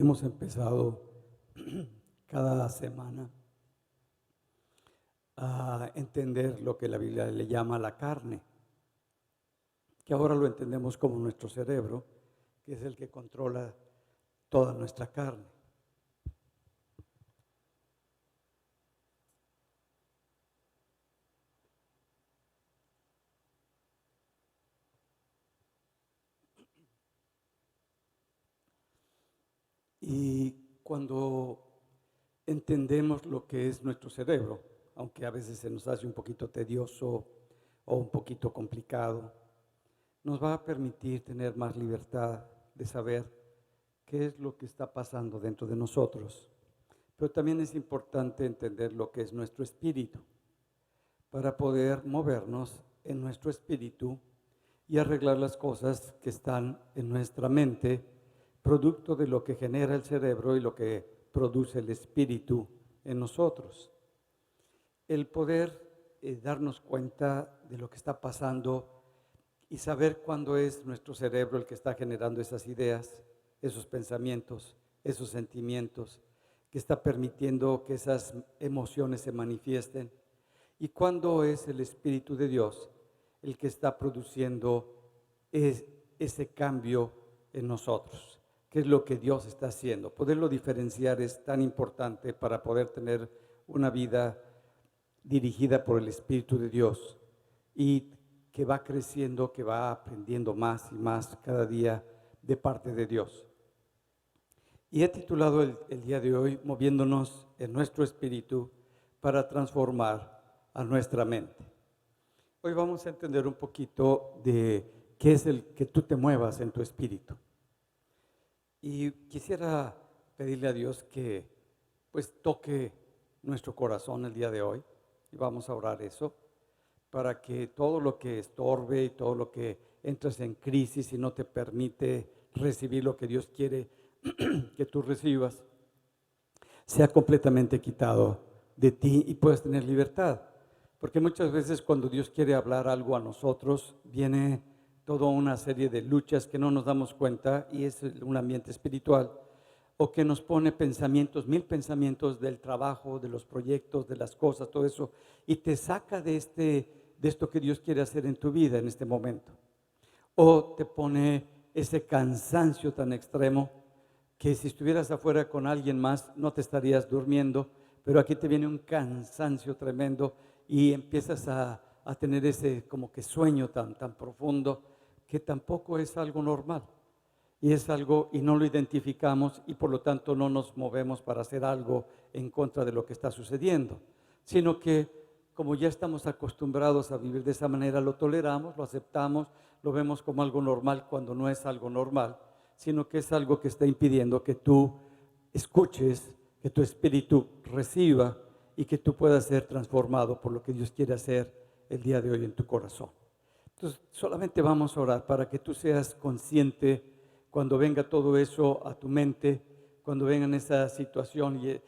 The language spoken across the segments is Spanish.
Hemos empezado cada semana a entender lo que la Biblia le llama la carne, que ahora lo entendemos como nuestro cerebro, que es el que controla toda nuestra carne. Y cuando entendemos lo que es nuestro cerebro, aunque a veces se nos hace un poquito tedioso o un poquito complicado, nos va a permitir tener más libertad de saber qué es lo que está pasando dentro de nosotros. Pero también es importante entender lo que es nuestro espíritu, para poder movernos en nuestro espíritu y arreglar las cosas que están en nuestra mente, producto de lo que genera el cerebro y lo que produce el espíritu en nosotros. El poder darnos cuenta de lo que está pasando y saber cuándo es nuestro cerebro el que está generando esas ideas, esos pensamientos, esos sentimientos, que está permitiendo que esas emociones se manifiesten, y cuándo es el Espíritu de Dios el que está produciendo ese cambio en nosotros. ¿Qué es lo que Dios está haciendo? Poderlo diferenciar es tan importante para poder tener una vida dirigida por el Espíritu de Dios y que va creciendo, que va aprendiendo más y más cada día de parte de Dios. Y he titulado el día de hoy, Moviéndonos en nuestro espíritu para transformar a nuestra mente. Hoy vamos a entender un poquito de qué es el que tú te muevas en tu espíritu. Y quisiera pedirle a Dios que pues toque nuestro corazón el día de hoy, y vamos a orar eso, para que todo lo que estorbe y todo lo que entras en crisis y no te permite recibir lo que Dios quiere que tú recibas, sea completamente quitado de ti y puedas tener libertad. Porque muchas veces cuando Dios quiere hablar algo a nosotros, viene toda una serie de luchas que no nos damos cuenta, y es un ambiente espiritual, o que nos pone pensamientos, 1000 pensamientos del trabajo, de los proyectos, de las cosas, todo eso, y te saca de esto que Dios quiere hacer en tu vida en este momento. O te pone ese cansancio tan extremo que si estuvieras afuera con alguien más no te estarías durmiendo, pero aquí te viene un cansancio tremendo y empiezas a tener ese como que sueño tan profundo, que tampoco es algo normal. Y es algo, y no lo identificamos, y por lo tanto no nos movemos para hacer algo en contra de lo que está sucediendo, sino que como ya estamos acostumbrados a vivir de esa manera, lo toleramos, lo aceptamos, lo vemos como algo normal cuando no es algo normal, sino que es algo que está impidiendo que tú escuches, que tu espíritu reciba y que tú puedas ser transformado por lo que Dios quiere hacer el día de hoy en tu corazón. Entonces, solamente vamos a orar para que tú seas consciente cuando venga todo eso a tu mente, cuando venga en esa situación, y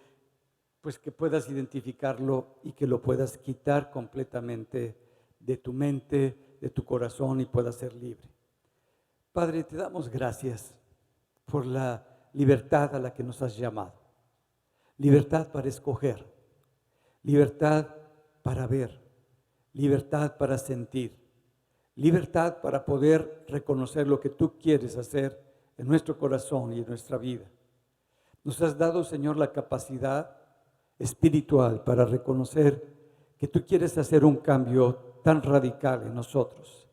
pues que puedas identificarlo y que lo puedas quitar completamente de tu mente, de tu corazón, y puedas ser libre. Padre, te damos gracias por la libertad a la que nos has llamado. Libertad para escoger, libertad para ver, libertad para sentir, libertad para poder reconocer lo que tú quieres hacer en nuestro corazón y en nuestra vida. Nos has dado, Señor, la capacidad espiritual para reconocer que tú quieres hacer un cambio tan radical en nosotros,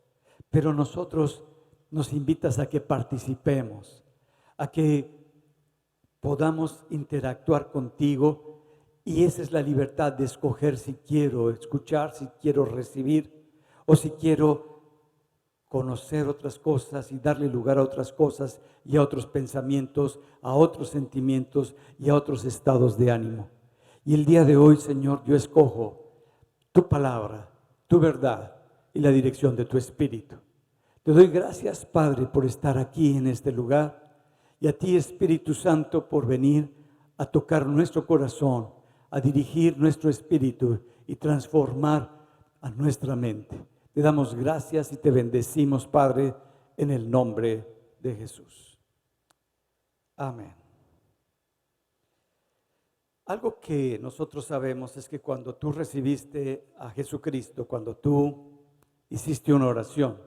pero nosotros nos invitas a que participemos, a que podamos interactuar contigo, y esa es la libertad de escoger si quiero escuchar, si quiero recibir o si quiero conocer otras cosas y darle lugar a otras cosas y a otros pensamientos, a otros sentimientos y a otros estados de ánimo. Y el día de hoy, Señor, yo escojo tu palabra, tu verdad y la dirección de tu Espíritu. Te doy gracias, Padre, por estar aquí en este lugar, y a ti, Espíritu Santo, por venir a tocar nuestro corazón, a dirigir nuestro espíritu y transformar a nuestra mente. Te damos gracias y te bendecimos, Padre, en el nombre de Jesús. Amén. Algo que nosotros sabemos es que cuando tú recibiste a Jesucristo, cuando tú hiciste una oración,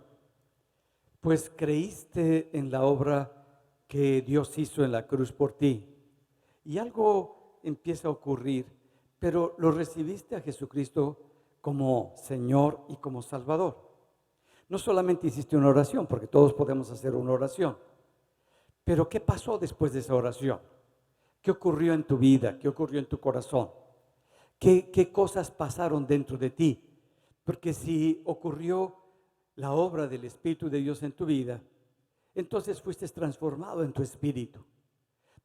pues creíste en la obra que Dios hizo en la cruz por ti. Y algo empieza a ocurrir, pero lo recibiste a Jesucristo como Señor y como Salvador. No solamente hiciste una oración, porque todos podemos hacer una oración, pero ¿qué pasó después de esa oración? ¿Qué ocurrió en tu vida? ¿Qué ocurrió en tu corazón? ¿Qué cosas pasaron dentro de ti? Porque si ocurrió la obra del Espíritu de Dios en tu vida, entonces fuiste transformado en tu espíritu.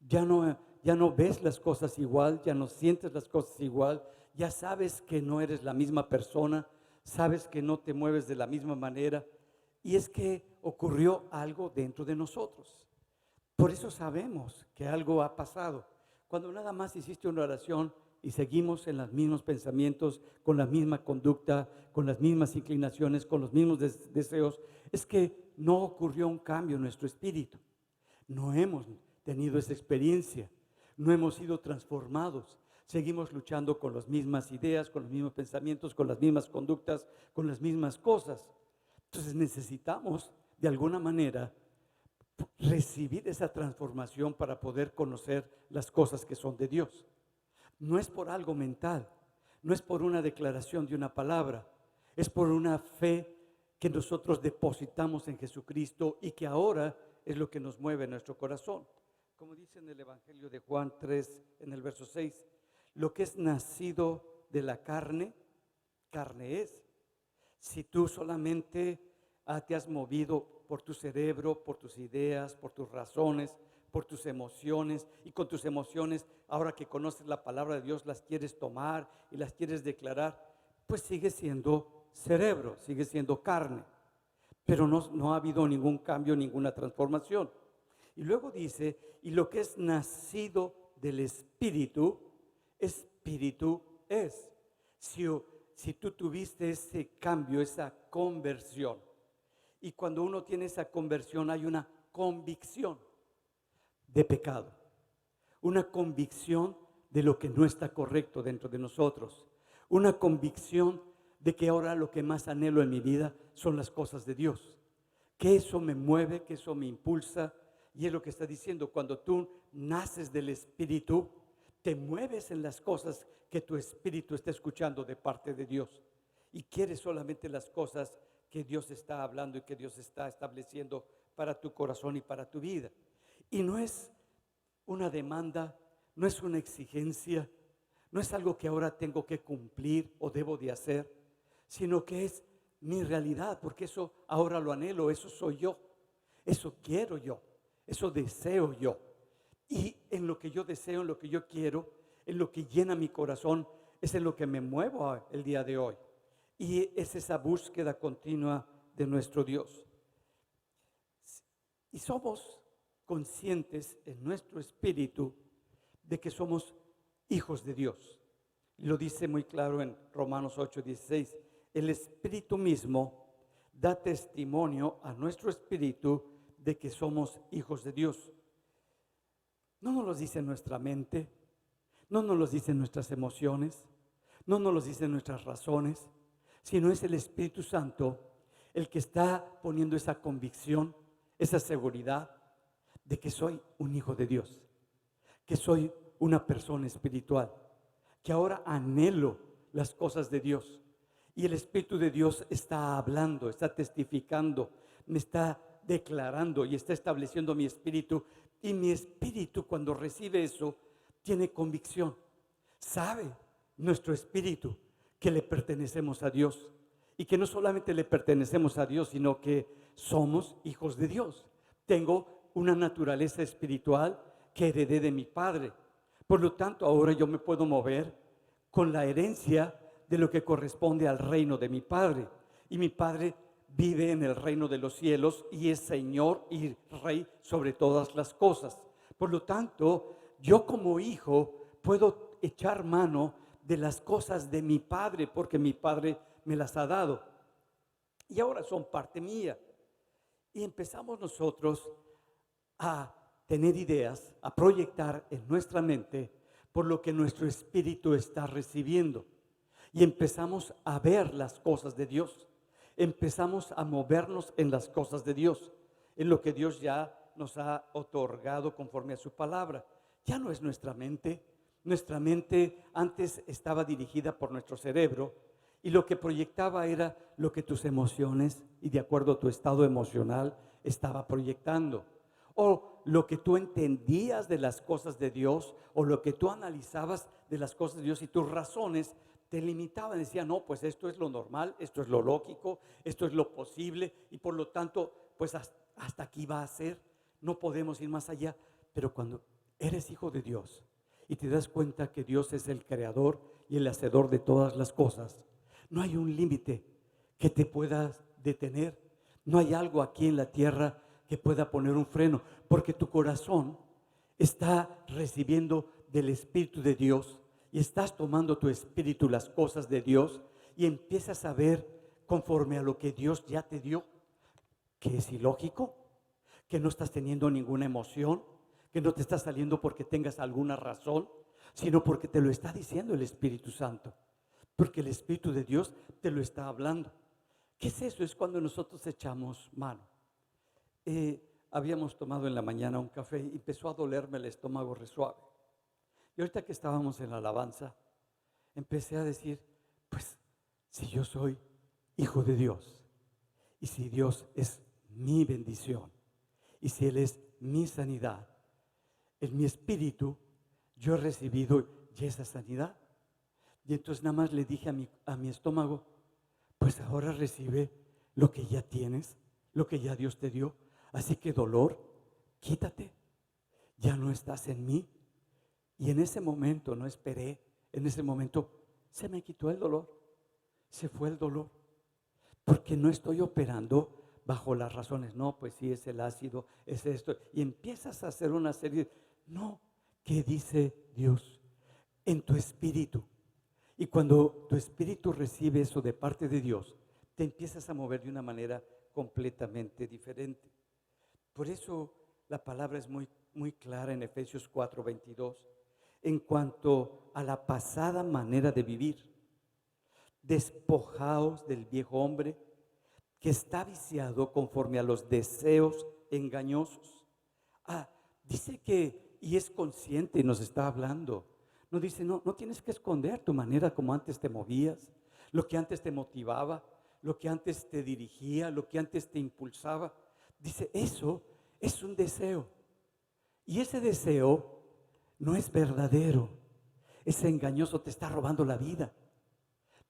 Ya no ves las cosas igual, ya no sientes las cosas igual, ya sabes que no eres la misma persona, sabes que no te mueves de la misma manera. Y es que ocurrió algo dentro de nosotros. Por eso sabemos que algo ha pasado. Cuando nada más hiciste una oración y seguimos en los mismos pensamientos, con la misma conducta, con las mismas inclinaciones, con los mismos deseos, es que no ocurrió un cambio en nuestro espíritu. No hemos tenido esa experiencia, no hemos sido transformados. Seguimos luchando con las mismas ideas, con los mismos pensamientos, con las mismas conductas, con las mismas cosas. Entonces necesitamos, de alguna manera, recibir esa transformación para poder conocer las cosas que son de Dios. No es por algo mental, no es por una declaración de una palabra, es por una fe que nosotros depositamos en Jesucristo y que ahora es lo que nos mueve en nuestro corazón. Como dice en el Evangelio de Juan 3, en el verso 6, lo que es nacido de la carne, carne es. Si tú solamente te has movido por tu cerebro, por tus ideas, por tus razones, por tus emociones, y con tus emociones, ahora que conoces la palabra de Dios, las quieres tomar y las quieres declarar, pues sigue siendo cerebro, sigue siendo carne, pero no ha habido ningún cambio, ninguna transformación. Y luego dice, y lo que es nacido del Espíritu, Espíritu es. Si tú tuviste ese cambio, esa conversión, y cuando uno tiene esa conversión hay una convicción de pecado, una convicción de lo que no está correcto dentro de nosotros, una convicción de que ahora lo que más anhelo en mi vida son las cosas de Dios, que eso me mueve, que eso me impulsa. Y es lo que está diciendo, cuando tú naces del Espíritu, te mueves en las cosas que tu espíritu está escuchando de parte de Dios, y quieres solamente las cosas que Dios está hablando y que Dios está estableciendo para tu corazón y para tu vida. Y no es una demanda, no es una exigencia, no es algo que ahora tengo que cumplir o debo de hacer, sino que es mi realidad, porque eso ahora lo anhelo, eso soy yo, eso quiero yo, eso deseo yo. Y en lo que yo deseo, en lo que yo quiero, en lo que llena mi corazón, es en lo que me muevo el día de hoy. Y es esa búsqueda continua de nuestro Dios. Y somos conscientes en nuestro espíritu de que somos hijos de Dios. Lo dice muy claro en Romanos 8:16. El Espíritu mismo da testimonio a nuestro espíritu de que somos hijos de Dios. No nos lo dice nuestra mente, no nos lo dicen nuestras emociones, no nos lo dicen nuestras razones, sino es el Espíritu Santo el que está poniendo esa convicción, esa seguridad de que soy un hijo de Dios, que soy una persona espiritual, que ahora anhelo las cosas de Dios. Y el Espíritu de Dios está hablando, está testificando, me está declarando y está estableciendo mi espíritu. Y mi espíritu, cuando recibe eso, tiene convicción. Sabe nuestro espíritu que le pertenecemos a Dios, y que no solamente le pertenecemos a Dios, sino que somos hijos de Dios. Tengo una naturaleza espiritual que heredé de mi Padre. Por lo tanto, ahora yo me puedo mover con la herencia de lo que corresponde al reino de mi Padre. Y mi Padre vive en el reino de los cielos y es Señor y Rey sobre todas las cosas. Por lo tanto, yo como hijo puedo echar mano de las cosas de mi Padre, porque mi Padre me las ha dado y ahora son parte mía. Y empezamos nosotros a tener ideas, a proyectar en nuestra mente, por lo que nuestro espíritu está recibiendo. Y empezamos a ver las cosas de Dios. Empezamos a movernos en las cosas de Dios, en lo que Dios ya nos ha otorgado conforme a su palabra. Ya no es nuestra mente. Nuestra mente antes estaba dirigida por nuestro cerebro y lo que proyectaba era lo que tus emociones y de acuerdo a tu estado emocional estaba proyectando. O lo que tú entendías de las cosas de Dios o lo que tú analizabas de las cosas de Dios y tus razones te limitaban. Decían, no, pues esto es lo normal, esto es lo lógico, esto es lo posible y por lo tanto, pues hasta aquí va a ser. No podemos ir más allá. Pero cuando eres hijo de Dios y te das cuenta que Dios es el creador y el hacedor de todas las cosas, no hay un límite que te pueda detener. No hay algo aquí en la tierra que pueda poner un freno, porque tu corazón está recibiendo del Espíritu de Dios y estás tomando tu espíritu las cosas de Dios y empiezas a ver conforme a lo que Dios ya te dio, que es ilógico, que no estás teniendo ninguna emoción, que no te está saliendo porque tengas alguna razón, sino porque te lo está diciendo el Espíritu Santo, porque el Espíritu de Dios te lo está hablando. ¿Qué es eso? Es cuando nosotros echamos mano. Habíamos tomado en la mañana un café y empezó a dolerme el estómago resuave. Y ahorita que estábamos en la alabanza, empecé a decir, pues si yo soy hijo de Dios y si Dios es mi bendición y si Él es mi sanidad, en mi espíritu yo he recibido ya esa sanidad. Y entonces nada más le dije a mi estómago, pues ahora recibe lo que ya tienes, lo que ya Dios te dio. Así que dolor, quítate, ya no estás en mí. Y en ese momento no esperé, en ese momento se me quitó el dolor, se fue el dolor, porque no estoy operando bajo las razones. No, pues sí, es el ácido, es esto. Y empiezas a hacer una serie, no, ¿qué dice Dios? En tu espíritu. Y cuando tu espíritu recibe eso de parte de Dios, te empiezas a mover de una manera completamente diferente. Por eso la palabra es muy, muy clara en Efesios 4:22 en cuanto a la pasada manera de vivir. Despojaos del viejo hombre que está viciado conforme a los deseos engañosos. Dice que, y es consciente y nos está hablando. No dice, no tienes que esconder tu manera como antes te movías, lo que antes te motivaba, lo que antes te dirigía, lo que antes te impulsaba. Dice, eso es un deseo. Y ese deseo no es verdadero. Es engañoso, te está robando la vida.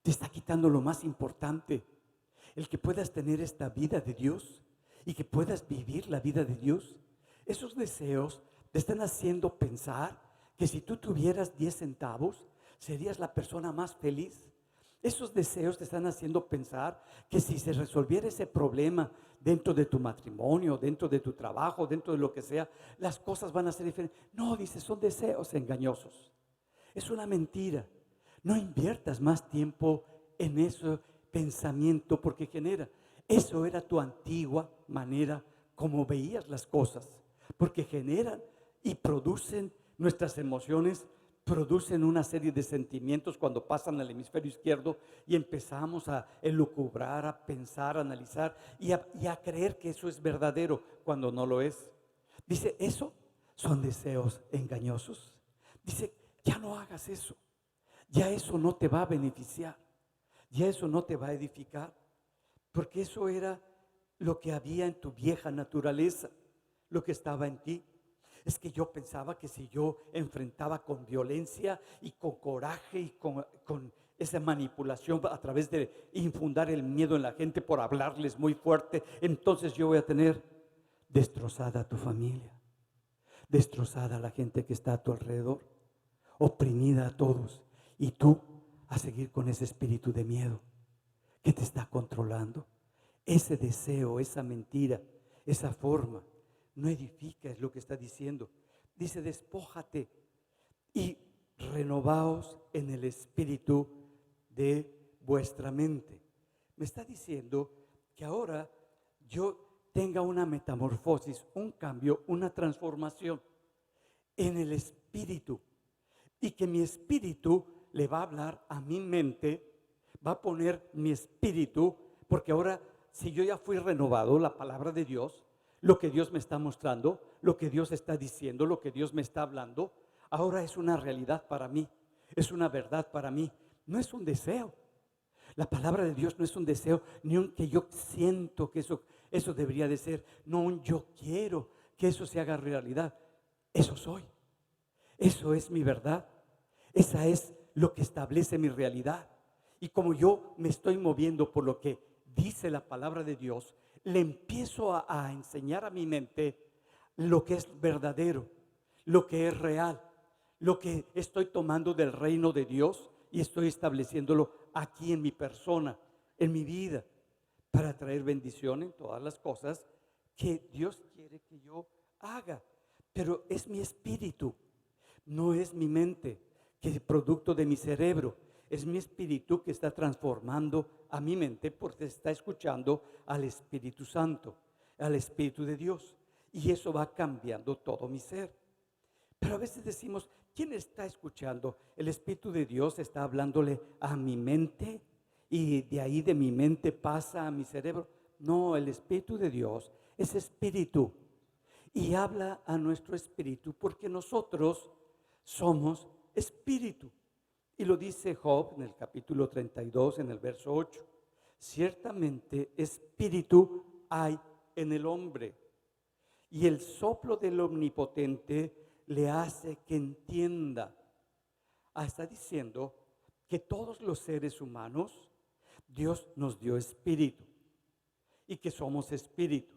Te está quitando lo más importante. El que puedas tener esta vida de Dios y que puedas vivir la vida de Dios. Esos deseos te están haciendo pensar que si tú tuvieras 10 centavos, serías la persona más feliz. Esos deseos te están haciendo pensar que si se resolviera ese problema dentro de tu matrimonio, dentro de tu trabajo, dentro de lo que sea, las cosas van a ser diferentes. No, dice, son deseos engañosos. Es una mentira. No inviertas más tiempo en ese pensamiento porque genera. Eso era tu antigua manera como veías las cosas, porque generan y producen nuestras emociones, producen una serie de sentimientos cuando pasan al hemisferio izquierdo y empezamos a elucubrar, a pensar, a analizar y a creer que eso es verdadero cuando no lo es. Dice, eso son deseos engañosos. Dice, ya no hagas eso. Ya eso no te va a beneficiar. Ya eso no te va a edificar. Porque eso era lo que había en tu vieja naturaleza, lo que estaba en ti. Es que yo pensaba que si yo enfrentaba con violencia y con coraje y con esa manipulación a través de infundar el miedo en la gente por hablarles muy fuerte, entonces yo voy a tener destrozada a tu familia, destrozada a la gente que está a tu alrededor, oprimida a todos, y tú a seguir con ese espíritu de miedo que te está controlando. Ese deseo, esa mentira, esa forma no edifica, es lo que está diciendo. Dice, despójate y renovaos en el espíritu de vuestra mente. Me está diciendo que ahora yo tenga una metamorfosis, un cambio, una transformación en el espíritu. y que mi espíritu le va a hablar a mi mente, va a poner mi espíritu, porque ahora si yo ya fui renovado, la palabra de Dios, lo que Dios me está mostrando, lo que Dios está diciendo, lo que Dios me está hablando, ahora es una realidad para mí, es una verdad para mí, no es un deseo. La palabra de Dios no es un deseo, ni un que yo siento que eso debería de ser, no un yo quiero que eso se haga realidad. Eso soy, eso es mi verdad, esa es lo que establece mi realidad. Y como yo me estoy moviendo por lo que dice la palabra de Dios, le empiezo a enseñar a mi mente lo que es verdadero, lo que es real, lo que estoy tomando del reino de Dios y estoy estableciéndolo aquí en mi persona, en mi vida, para traer bendición en todas las cosas que Dios quiere que yo haga. Pero es mi espíritu, no es mi mente, que es producto de mi cerebro. Es mi espíritu que está transformando a mi mente porque está escuchando al Espíritu Santo, al Espíritu de Dios. Y eso va cambiando todo mi ser. Pero a veces decimos, ¿quién está escuchando? El Espíritu de Dios está hablándole a mi mente y de ahí de mi mente pasa a mi cerebro. No, el Espíritu de Dios es espíritu y habla a nuestro espíritu porque nosotros somos espíritu. Y lo dice Job en el capítulo 32, en el verso 8. Ciertamente espíritu hay en el hombre y el soplo del Omnipotente le hace que entienda. Está diciendo que todos los seres humanos, Dios nos dio espíritu y que somos espíritu.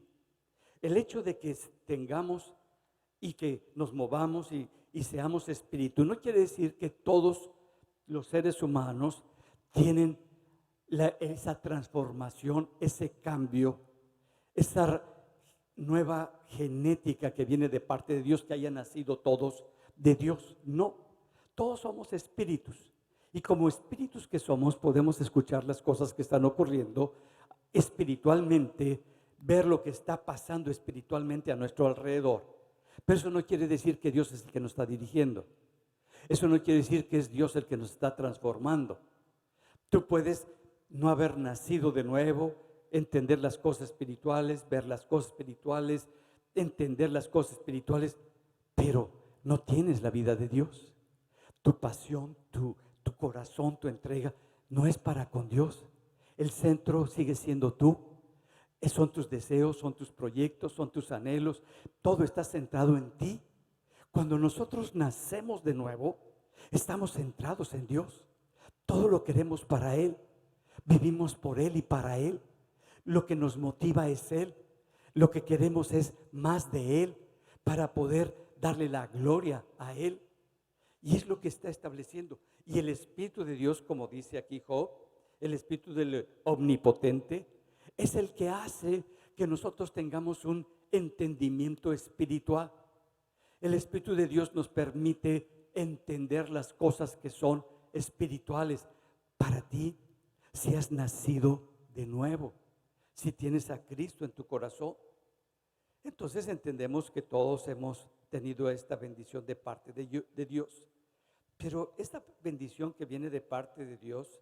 El hecho de que tengamos y que nos movamos y seamos espíritu no quiere decir que todos los seres humanos tienen esa transformación, ese cambio, esa nueva genética que viene de parte de Dios, que hayan nacido todos de Dios. No, todos somos espíritus y como espíritus que somos podemos escuchar las cosas que están ocurriendo espiritualmente, ver lo que está pasando espiritualmente a nuestro alrededor. Pero eso no quiere decir que Dios es el que nos está dirigiendo. Eso no quiere decir que es Dios el que nos está transformando. Tú puedes no haber nacido de nuevo, entender las cosas espirituales, ver las cosas espirituales, entender las cosas espirituales, pero no tienes la vida de Dios. Tu pasión, tu corazón, tu entrega no es para con Dios. El centro sigue siendo tú. Son tus deseos, son tus proyectos, son tus anhelos. Todo está centrado en ti. Cuando nosotros nacemos de nuevo, estamos centrados en Dios. Todo lo queremos para Él. Vivimos por Él y para Él. Lo que nos motiva es Él. Lo que queremos es más de Él para poder darle la gloria a Él. Y es lo que está estableciendo. Y el Espíritu de Dios, como dice aquí Job, el Espíritu del Omnipotente, es el que hace que nosotros tengamos un entendimiento espiritual. El Espíritu de Dios nos permite entender las cosas que son espirituales para ti, si has nacido de nuevo, si tienes a Cristo en tu corazón. Entonces entendemos que todos hemos tenido esta bendición de parte de Dios. Pero esta bendición que viene de parte de Dios,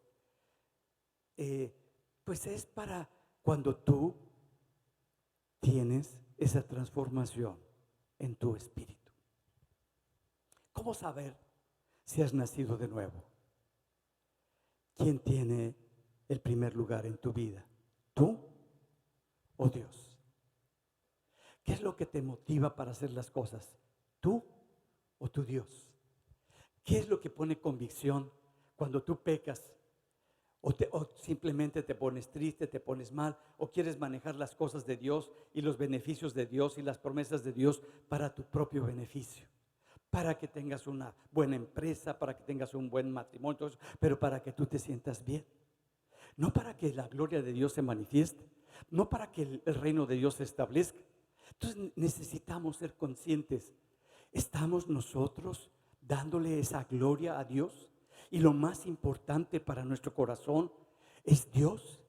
pues es para cuando tú tienes esa transformación en tu espíritu. ¿Cómo saber si has nacido de nuevo? ¿Quién tiene el primer lugar en tu vida? ¿Tú o Dios? ¿Qué es lo que te motiva para hacer las cosas? ¿Tú o tu Dios? ¿Qué es lo que pone convicción cuando tú pecas? O simplemente te pones triste, te pones mal, o quieres manejar las cosas de Dios y los beneficios de Dios y las promesas de Dios para tu propio beneficio, para que tengas una buena empresa, para que tengas un buen matrimonio, pero para que tú te sientas bien. No para que la gloria de Dios se manifieste, no para que el reino de Dios se establezca. Entonces necesitamos ser conscientes. ¿Estamos nosotros dándole esa gloria a Dios? Y lo más importante para nuestro corazón es Dios.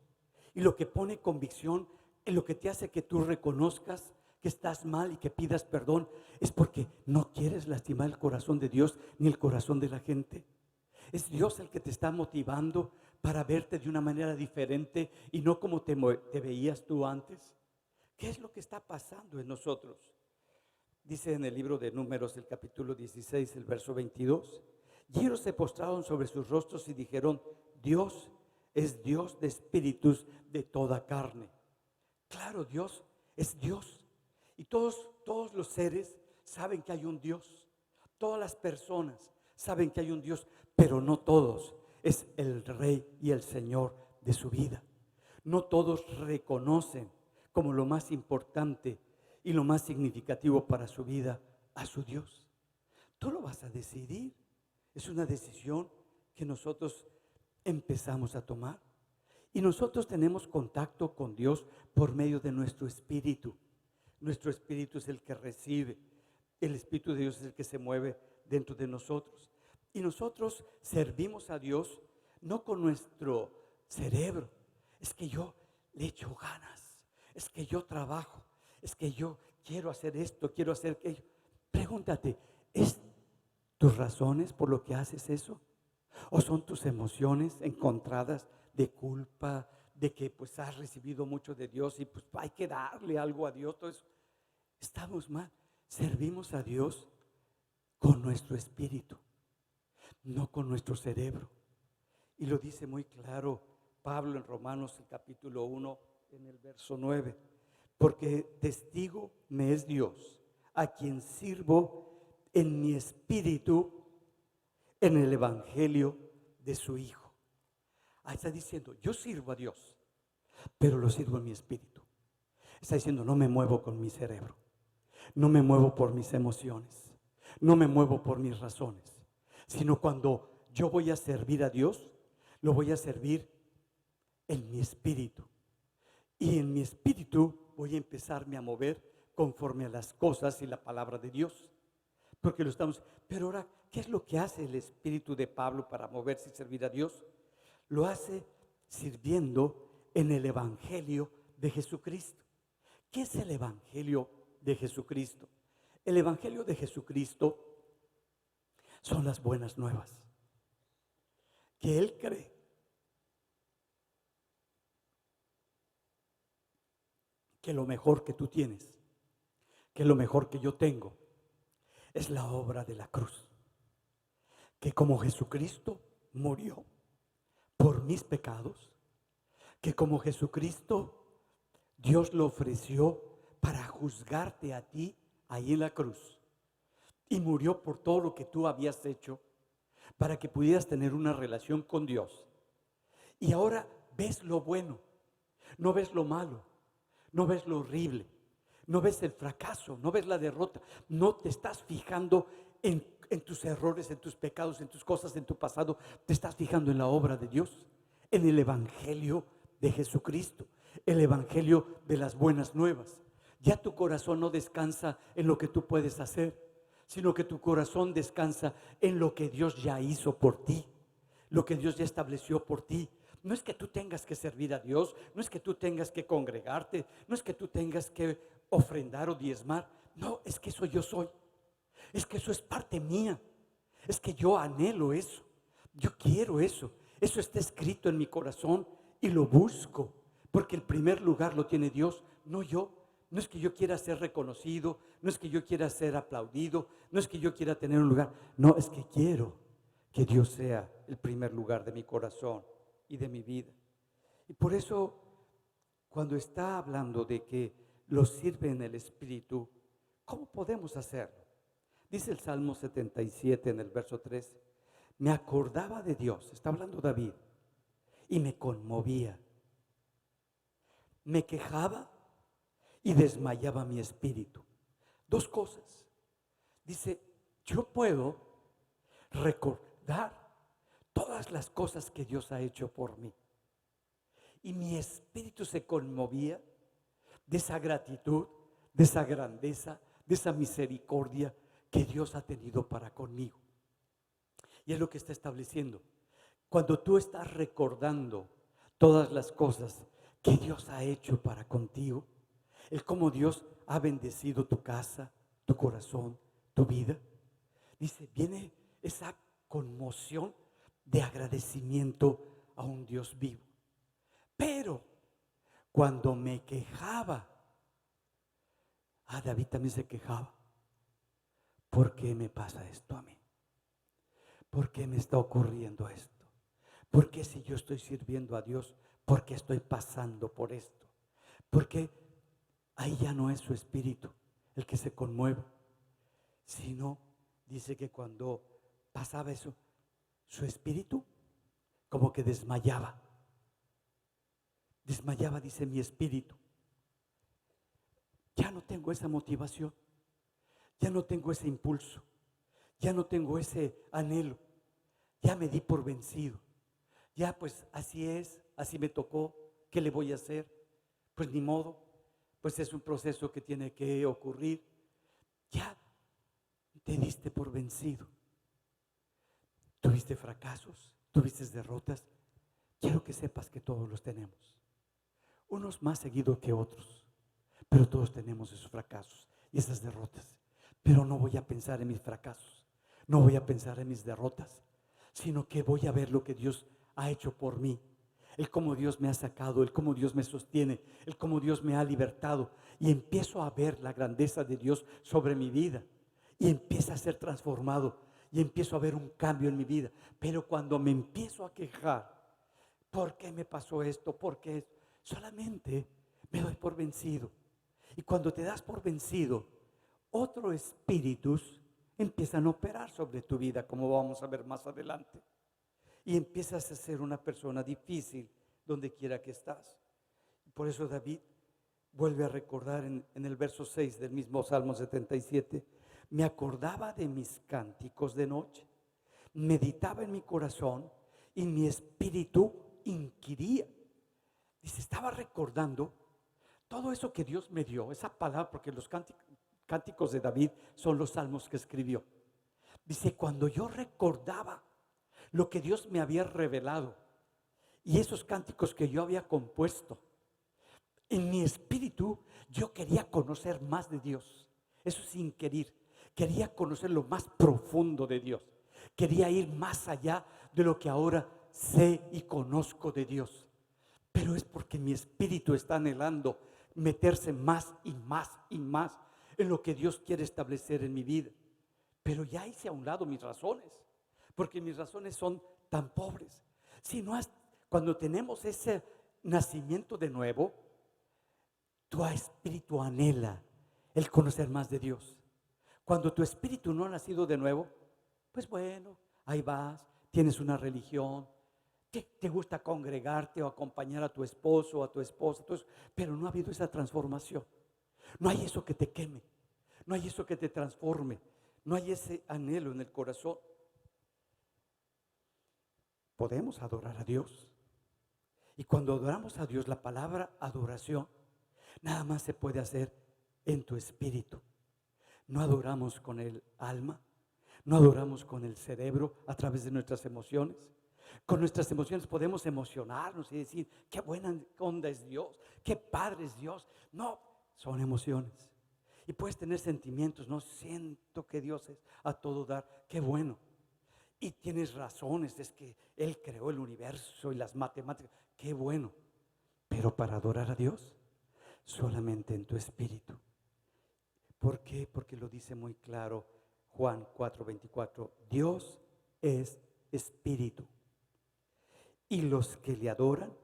Y lo que pone convicción, lo que te hace que tú reconozcas que estás mal y que pidas perdón, es porque no quieres lastimar el corazón de Dios ni el corazón de la gente. Es Dios el que te está motivando para verte de una manera diferente y no como te veías tú antes. ¿Qué es lo que está pasando en nosotros? Dice en el libro de Números, el capítulo 16, el verso 22. Y ellos se postraron sobre sus rostros y dijeron: Dios es Dios de espíritus de toda carne. Claro, Dios es Dios. Y todos los seres saben que hay un Dios. Todas las personas saben que hay un Dios, pero no todos es el Rey y el Señor de su vida. No todos reconocen como lo más importante y lo más significativo para su vida a su Dios. Tú lo vas a decidir. Es una decisión que nosotros empezamos a tomar. Y nosotros tenemos contacto con Dios por medio de nuestro espíritu. Nuestro espíritu es el que recibe. El Espíritu de Dios es el que se mueve dentro de nosotros. Y nosotros servimos a Dios no con nuestro cerebro. Es que yo le echo ganas. Es que yo trabajo. Es que yo quiero hacer esto, quiero hacer aquello. Pregúntate, ¿es tus razones por lo que haces eso? ¿O son tus emociones encontradas de culpa, de que pues has recibido mucho de Dios y pues hay que darle algo a Dios? Todo eso. Estamos mal. Servimos a Dios con nuestro espíritu, no con nuestro cerebro. Y lo dice muy claro Pablo en Romanos, el capítulo 1, en el verso 9. Porque testigo me es Dios, a quien sirvo en mi espíritu, en el evangelio de su Hijo. Ahí está diciendo, yo sirvo a Dios, pero lo sirvo en mi espíritu. Está diciendo, no me muevo con mi cerebro, no me muevo por mis emociones, no me muevo por mis razones, sino cuando yo voy a servir a Dios, lo voy a servir en mi espíritu. Y en mi espíritu voy a empezarme a mover conforme a las cosas y la palabra de Dios. Porque lo estamos. Pero ahora, ¿qué es lo que hace el espíritu de Pablo para moverse y servir a Dios? Lo hace sirviendo en el evangelio de Jesucristo. ¿Qué es el evangelio de Jesucristo? El evangelio de Jesucristo son las buenas nuevas. Que Él cree que lo mejor que tú tienes, que lo mejor que yo tengo, es la obra de la cruz. Que como Jesucristo murió por mis pecados, que como Jesucristo Dios lo ofreció para juzgarte a ti ahí en la cruz, y murió por todo lo que tú habías hecho para que pudieras tener una relación con Dios. Y ahora ves lo bueno, no ves lo malo, no ves lo horrible, no ves el fracaso, no ves la derrota, no te estás fijando en tus errores, en tus pecados, en tus cosas, en tu pasado. Te estás fijando en la obra de Dios, en el evangelio de Jesucristo, el evangelio de las buenas nuevas. Ya tu corazón no descansa en lo que tú puedes hacer, sino que tu corazón descansa en lo que Dios ya hizo por ti, lo que Dios ya estableció por ti. No es que tú tengas que servir a Dios, no es que tú tengas que congregarte, no es que tú tengas que ofrendar o diezmar. No, es que eso yo soy. Es que eso es parte mía. Es que yo anhelo eso. Yo quiero eso. Eso está escrito en mi corazón y lo busco. Porque el primer lugar lo tiene Dios, no yo. No es que yo quiera ser reconocido, no es que yo quiera ser aplaudido, no es que yo quiera tener un lugar. No, es que quiero que Dios sea el primer lugar de mi corazón y de mi vida. Y por eso, cuando está hablando de que los sirve en el Espíritu, ¿cómo podemos hacerlo? Dice el Salmo 77 en el verso 13, me acordaba de Dios, está hablando David, y me conmovía. Me quejaba y desmayaba mi espíritu. Dos cosas. Dice, yo puedo recordar todas las cosas que Dios ha hecho por mí. Y mi espíritu se conmovía de esa gratitud, de esa grandeza, de esa misericordia que Dios ha tenido para conmigo. Y es lo que está estableciendo. Cuando tú estás recordando todas las cosas que Dios ha hecho para contigo, el cómo Dios ha bendecido tu casa, tu corazón, tu vida. Dice, viene esa conmoción de agradecimiento a un Dios vivo. Pero cuando me quejaba, David también se quejaba. ¿Por qué me pasa esto a mí? ¿Por qué me está ocurriendo esto? ¿Por qué si yo estoy sirviendo a Dios, por qué estoy pasando por esto? Porque ahí ya no es su espíritu el que se conmueve, sino dice que cuando pasaba eso, su espíritu como que desmayaba. Desmayaba, dice mi espíritu. Ya no tengo esa motivación, ya no tengo ese impulso, ya no tengo ese anhelo, ya me di por vencido. Ya pues así es, así me tocó, ¿qué le voy a hacer? Pues ni modo, pues es un proceso que tiene que ocurrir. Ya te diste por vencido. Tuviste fracasos, tuviste derrotas. Quiero que sepas que todos los tenemos. Unos más seguido que otros, pero todos tenemos esos fracasos y esas derrotas. Pero no voy a pensar en mis fracasos, no voy a pensar en mis derrotas, sino que voy a ver lo que Dios ha hecho por mí, el cómo Dios me ha sacado, el cómo Dios me sostiene, el cómo Dios me ha libertado, y empiezo a ver la grandeza de Dios sobre mi vida y empieza a ser transformado y empiezo a ver un cambio en mi vida. Pero cuando me empiezo a quejar, ¿por qué me pasó esto? ¿Por qué? Solamente me doy por vencido. Y cuando te das por vencido, otros espíritus empiezan a operar sobre tu vida, como vamos a ver más adelante. Y empiezas a ser una persona difícil donde quiera que estás. Por eso David vuelve a recordar en el verso 6 del mismo Salmo 77, me acordaba de mis cánticos de noche, meditaba en mi corazón y mi espíritu inquiría. Dice, estaba recordando todo eso que Dios me dio, esa palabra, porque los cánticos de David son los salmos que escribió. Dice, cuando yo recordaba lo que Dios me había revelado y esos cánticos que yo había compuesto, en mi espíritu yo quería conocer más de Dios. Eso sin querer, quería conocer lo más profundo de Dios. Quería ir más allá de lo que ahora sé y conozco de Dios. Pero es porque mi espíritu está anhelando meterse más y más y más en lo que Dios quiere establecer en mi vida. Pero ya hice a un lado mis razones, porque mis razones son tan pobres. Si no cuando tenemos ese nacimiento de nuevo, tu espíritu anhela el conocer más de Dios. Cuando tu espíritu no ha nacido de nuevo, pues bueno, ahí vas, tienes una religión, te gusta congregarte o acompañar a tu esposo o a tu esposa, pero no ha habido esa transformación. No hay eso que te queme, no hay eso que te transforme, no hay ese anhelo en el corazón. Podemos adorar a Dios. Y cuando adoramos a Dios, la palabra adoración nada más se puede hacer en tu espíritu. No adoramos con el alma, no adoramos con el cerebro a través de nuestras emociones. Con nuestras emociones podemos emocionarnos y decir, qué buena onda es Dios, qué padre es Dios. No, son emociones. Y puedes tener sentimientos, no siento que Dios es a todo dar, qué bueno. Y tienes razones, es que Él creó el universo y las matemáticas, qué bueno. Pero para adorar a Dios, solamente en tu espíritu. ¿Por qué? Porque lo dice muy claro Juan 4:24. Dios es espíritu. Y los que le adoran,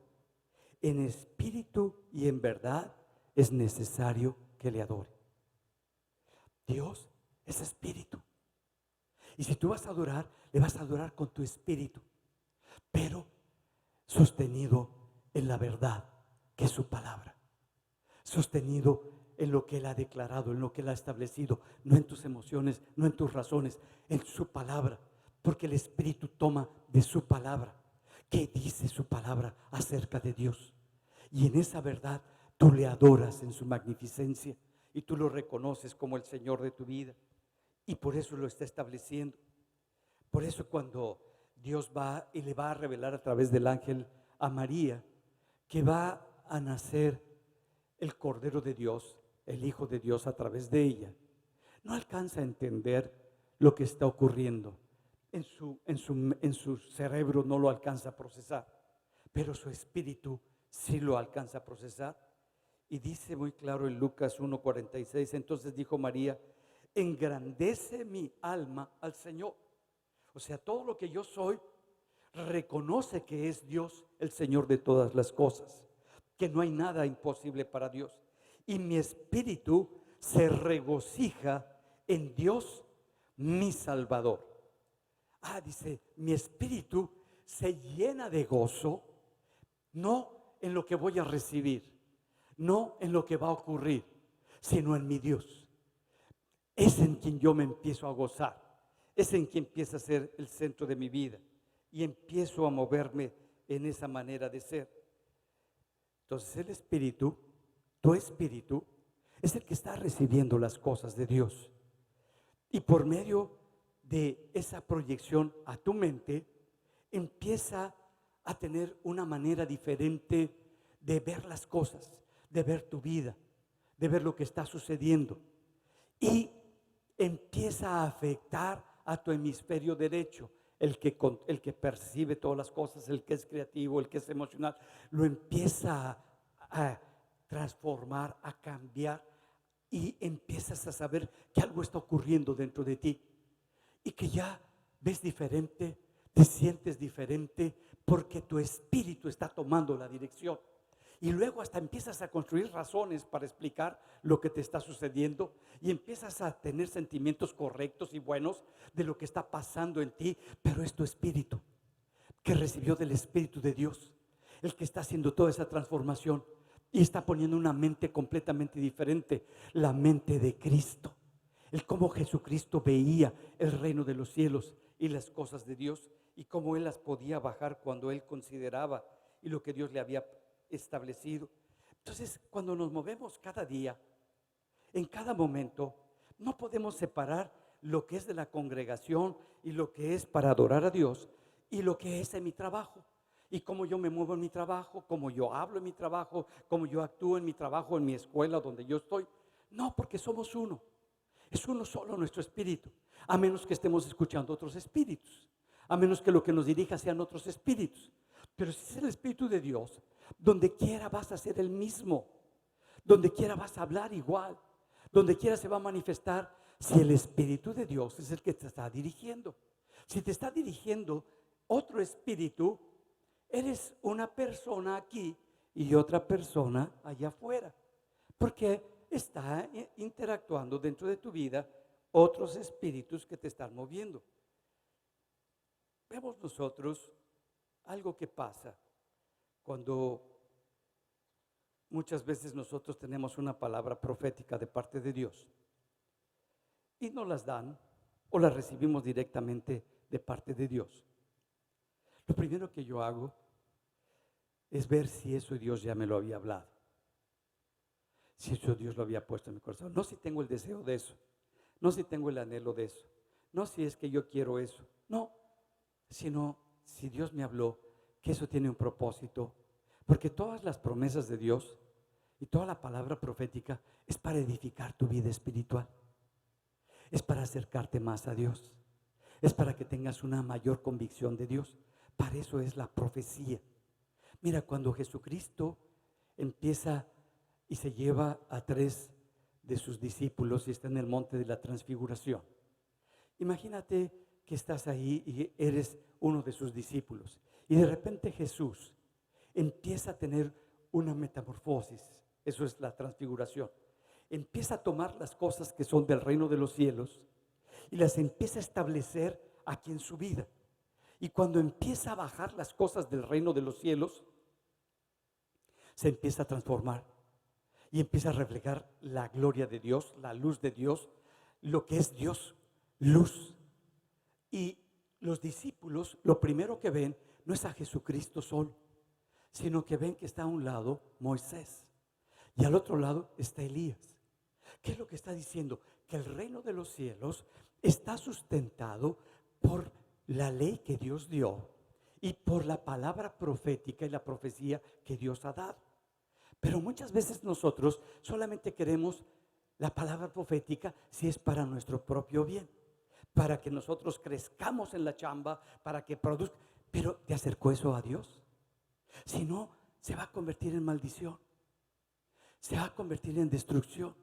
en espíritu y en verdad, es necesario que le adoren. Dios es espíritu. Y si tú vas a adorar, le vas a adorar con tu espíritu, pero sostenido en la verdad, que es su palabra. Sostenido en lo que Él ha declarado, en lo que Él ha establecido, no en tus emociones, no en tus razones, en su palabra, porque el Espíritu toma de su palabra. ¿Qué dice su palabra acerca de Dios? Y en esa verdad tú le adoras en su magnificencia y tú lo reconoces como el Señor de tu vida, y por eso lo está estableciendo. Por eso cuando Dios va y le va a revelar a través del ángel a María que va a nacer el Cordero de Dios, el Hijo de Dios a través de ella, no alcanza a entender lo que está ocurriendo. En su cerebro no lo alcanza a procesar, pero su espíritu sí lo alcanza a procesar. Y dice muy claro en Lucas 1:46, entonces dijo María, engrandece mi alma al Señor. O sea, todo lo que yo soy reconoce que es Dios el Señor de todas las cosas, que no hay nada imposible para Dios. Y mi espíritu se regocija en Dios mi Salvador. Dice, mi espíritu se llena de gozo, no en lo que voy a recibir, no en lo que va a ocurrir, sino en mi Dios. Es en quien yo me empiezo a gozar, es en quien empieza a ser el centro de mi vida y empiezo a moverme en esa manera de ser. Entonces el espíritu, tu espíritu, es el que está recibiendo las cosas de Dios. Y por medio de esa proyección a tu mente, empieza a tener una manera diferente de ver las cosas, de ver tu vida, de ver lo que está sucediendo. Y empieza a afectar a tu hemisferio derecho, el que percibe todas las cosas, el que es creativo, el que es emocional, lo empieza a transformar, a cambiar, y empiezas a saber que algo está ocurriendo dentro de ti y que ya ves diferente, te sientes diferente porque tu espíritu está tomando la dirección. Y luego hasta empiezas a construir razones para explicar lo que te está sucediendo y empiezas a tener sentimientos correctos y buenos de lo que está pasando en ti, pero es tu espíritu que recibió del Espíritu de Dios el que está haciendo toda esa transformación y está poniendo una mente completamente diferente, la mente de Cristo, el cómo Jesucristo veía el reino de los cielos y las cosas de Dios y cómo Él las podía bajar cuando Él consideraba y lo que Dios le había establecido. Entonces, cuando nos movemos cada día, en cada momento, no podemos separar lo que es de la congregación y lo que es para adorar a Dios y lo que es en mi trabajo. Y cómo yo me muevo en mi trabajo, cómo yo hablo en mi trabajo, cómo yo actúo en mi trabajo, en mi escuela, donde yo estoy. No, porque somos uno. Es uno solo nuestro espíritu, a menos que estemos escuchando otros espíritus, a menos que lo que nos dirija sean otros espíritus. Pero si es el Espíritu de Dios, donde quiera vas a ser el mismo, donde quiera vas a hablar igual, donde quiera se va a manifestar, si el Espíritu de Dios es el que te está dirigiendo. Si te está dirigiendo otro espíritu, eres una persona aquí y otra persona allá afuera, porque está interactuando dentro de tu vida otros espíritus que te están moviendo. Vemos nosotros algo que pasa cuando muchas veces nosotros tenemos una palabra profética de parte de Dios y nos las dan o las recibimos directamente de parte de Dios. Lo primero que yo hago es ver si eso Dios ya me lo había hablado, si eso Dios lo había puesto en mi corazón. No si tengo el deseo de eso, no si tengo el anhelo de eso, no si es que yo quiero eso, no, sino si Dios me habló, que eso tiene un propósito, porque todas las promesas de Dios y toda la palabra profética es para edificar tu vida espiritual, es para acercarte más a Dios, es para que tengas una mayor convicción de Dios. Para eso es la profecía. Mira, cuando Jesucristo empieza y se lleva a 3 de sus discípulos y está en el monte de la transfiguración, imagínate que estás ahí y eres uno de sus discípulos y de repente Jesús empieza a tener una metamorfosis. Eso es la transfiguración. Empieza a tomar las cosas que son del reino de los cielos y las empieza a establecer aquí en su vida. Y cuando empieza a bajar las cosas del reino de los cielos, se empieza a transformar y empieza a reflejar la gloria de Dios, la luz de Dios, lo que es Dios, luz. Y los discípulos lo primero que ven no es a Jesucristo solo, sino que ven que está a un lado Moisés y al otro lado está Elías. ¿Qué es lo que está diciendo? Que el reino de los cielos está sustentado por la ley que Dios dio y por la palabra profética y la profecía que Dios ha dado. Pero muchas veces nosotros solamente queremos la palabra profética si es para nuestro propio bien, para que nosotros crezcamos en la chamba, para que produzca. Pero ¿te acercó eso a Dios? Si no, se va a convertir en maldición, se va a convertir en destrucción.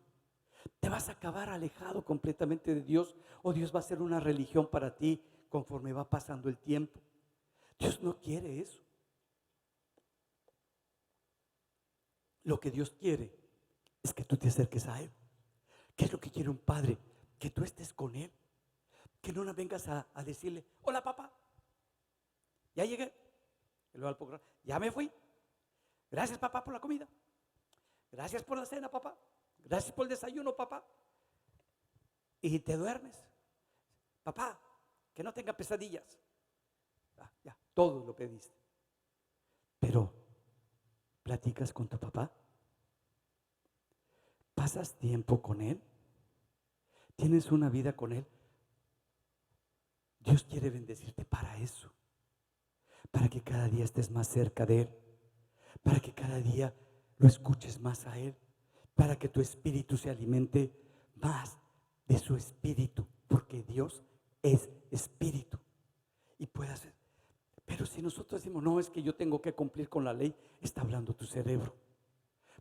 Te vas a acabar alejado completamente de Dios, o Dios va a ser una religión para ti conforme va pasando el tiempo. Dios no quiere eso. Lo que Dios quiere es que tú te acerques a Él. ¿Qué es lo que quiere un padre? Que tú estés con Él. Que no vengas a decirle: hola papá, ya llegué, ya me fui, gracias papá por la comida, gracias por la cena papá, gracias por el desayuno papá, y te duermes, papá, que no tenga pesadillas. Ya, todo lo pediste. Pero ¿platicas con tu papá? ¿Pasas tiempo con Él? ¿Tienes una vida con Él? Dios quiere bendecirte para eso, para que cada día estés más cerca de Él, para que cada día lo escuches más a Él, para que tu espíritu se alimente más de su espíritu, porque Dios es espíritu y puede hacer. Pero si nosotros decimos: no, es que yo tengo que cumplir con la ley, está hablando tu cerebro,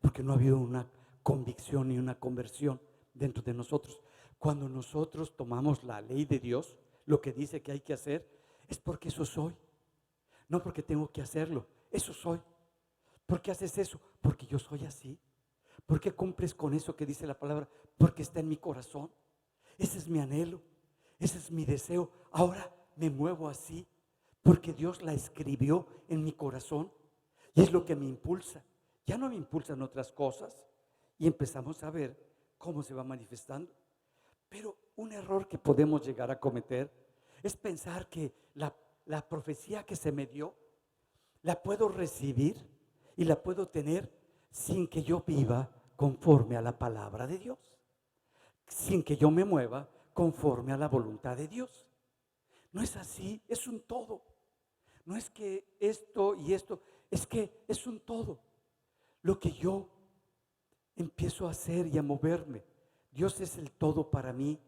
porque no ha habido una convicción ni una conversión dentro de nosotros. Cuando nosotros tomamos la ley de Dios, lo que dice que hay que hacer, es porque eso soy, no porque tengo que hacerlo, eso soy. ¿Por qué haces eso? Porque yo soy así. ¿Por qué cumples con eso que dice la palabra? Porque está en mi corazón. Ese es mi anhelo, ese es mi deseo. Ahora me muevo así porque Dios la escribió en mi corazón y es lo que me impulsa. Ya no me impulsan otras cosas y empezamos a ver cómo se va manifestando. Pero un error que podemos llegar a cometer es pensar que la profecía que se me dio la puedo recibir y la puedo tener sin que yo viva conforme a la palabra de Dios, sin que yo me mueva conforme a la voluntad de Dios. No es así, es un todo. No es que esto y esto, es que es un todo. Lo que yo empiezo a hacer y a moverme, Dios es el todo para mí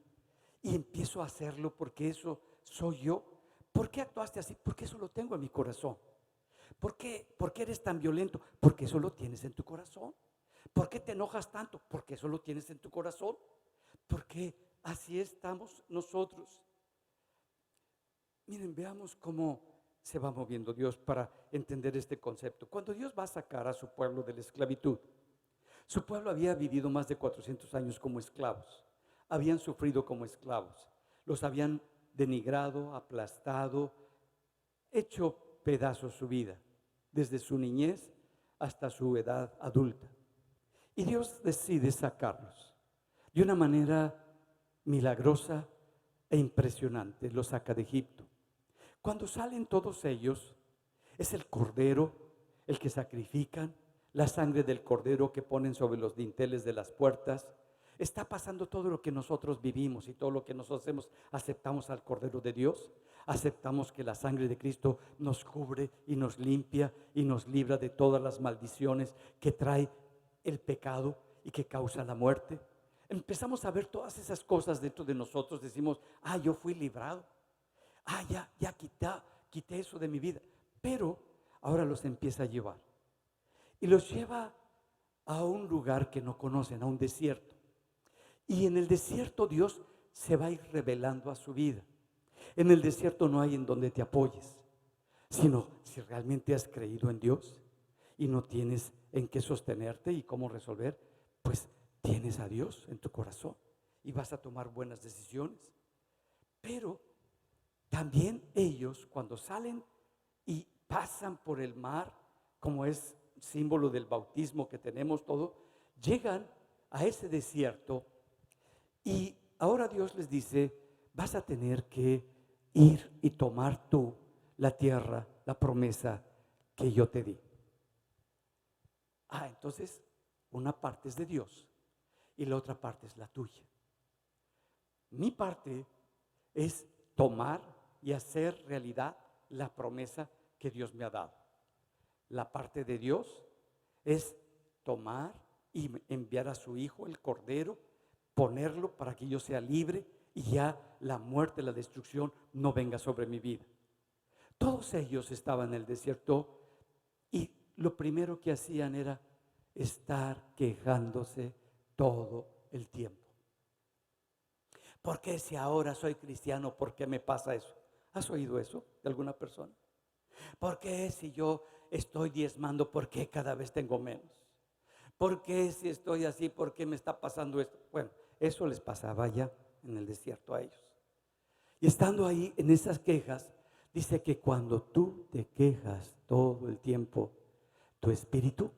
y empiezo a hacerlo porque eso soy yo. ¿Por qué actuaste así? Porque eso lo tengo en mi corazón. ¿Por qué eres tan violento? Porque eso lo tienes en tu corazón. ¿Por qué te enojas tanto? Porque eso lo tienes en tu corazón. Porque así estamos nosotros. Miren, veamos cómo se va moviendo Dios para entender este concepto. Cuando Dios va a sacar a su pueblo de la esclavitud, su pueblo había vivido más de 400 años como esclavos. Habían sufrido como esclavos. Los habían denigrado, aplastado, hecho pedazos su vida, desde su niñez hasta su edad adulta. Y Dios decide sacarlos de una manera milagrosa e impresionante. Los saca de Egipto. Cuando salen todos ellos, es el cordero el que sacrifican, la sangre del cordero que ponen sobre los dinteles de las puertas. Está pasando todo lo que nosotros vivimos y todo lo que nosotros hacemos. Aceptamos al Cordero de Dios, aceptamos que la sangre de Cristo nos cubre y nos limpia y nos libra de todas las maldiciones que trae el pecado y que causa la muerte. Empezamos a ver todas esas cosas dentro de nosotros. Decimos: yo fui librado. Ya quité eso de mi vida. Pero ahora los empieza a llevar. Y los lleva a un lugar que no conocen, a un desierto. Y en el desierto Dios se va a ir revelando a su vida. En el desierto no hay en donde te apoyes, sino si realmente has creído en Dios y no tienes en qué sostenerte y cómo resolver, pues tienes a Dios en tu corazón y vas a tomar buenas decisiones. Pero también ellos, cuando salen y pasan por el mar, como es símbolo del bautismo que tenemos todo, llegan a ese desierto y ahora Dios les dice: vas a tener que ir y tomar tú la tierra, la promesa que yo te di. Entonces una parte es de Dios y la otra parte es la tuya. Mi parte es tomar y hacer realidad la promesa que Dios me ha dado. La parte de Dios es tomar y enviar a su hijo, el cordero, ponerlo para que yo sea libre y ya la muerte, la destrucción no venga sobre mi vida. Todos ellos estaban en el desierto y lo primero que hacían era estar quejándose todo el tiempo. ¿Por qué si ahora soy cristiano, por qué me pasa eso? ¿Has oído eso de alguna persona? ¿Por qué si yo estoy diezmando, por qué cada vez tengo menos? ¿Por qué si estoy así, por qué me está pasando esto? Bueno, eso les pasaba allá en el desierto a ellos. Y estando ahí en esas quejas, dice que cuando tú te quejas todo el tiempo, tu espíritu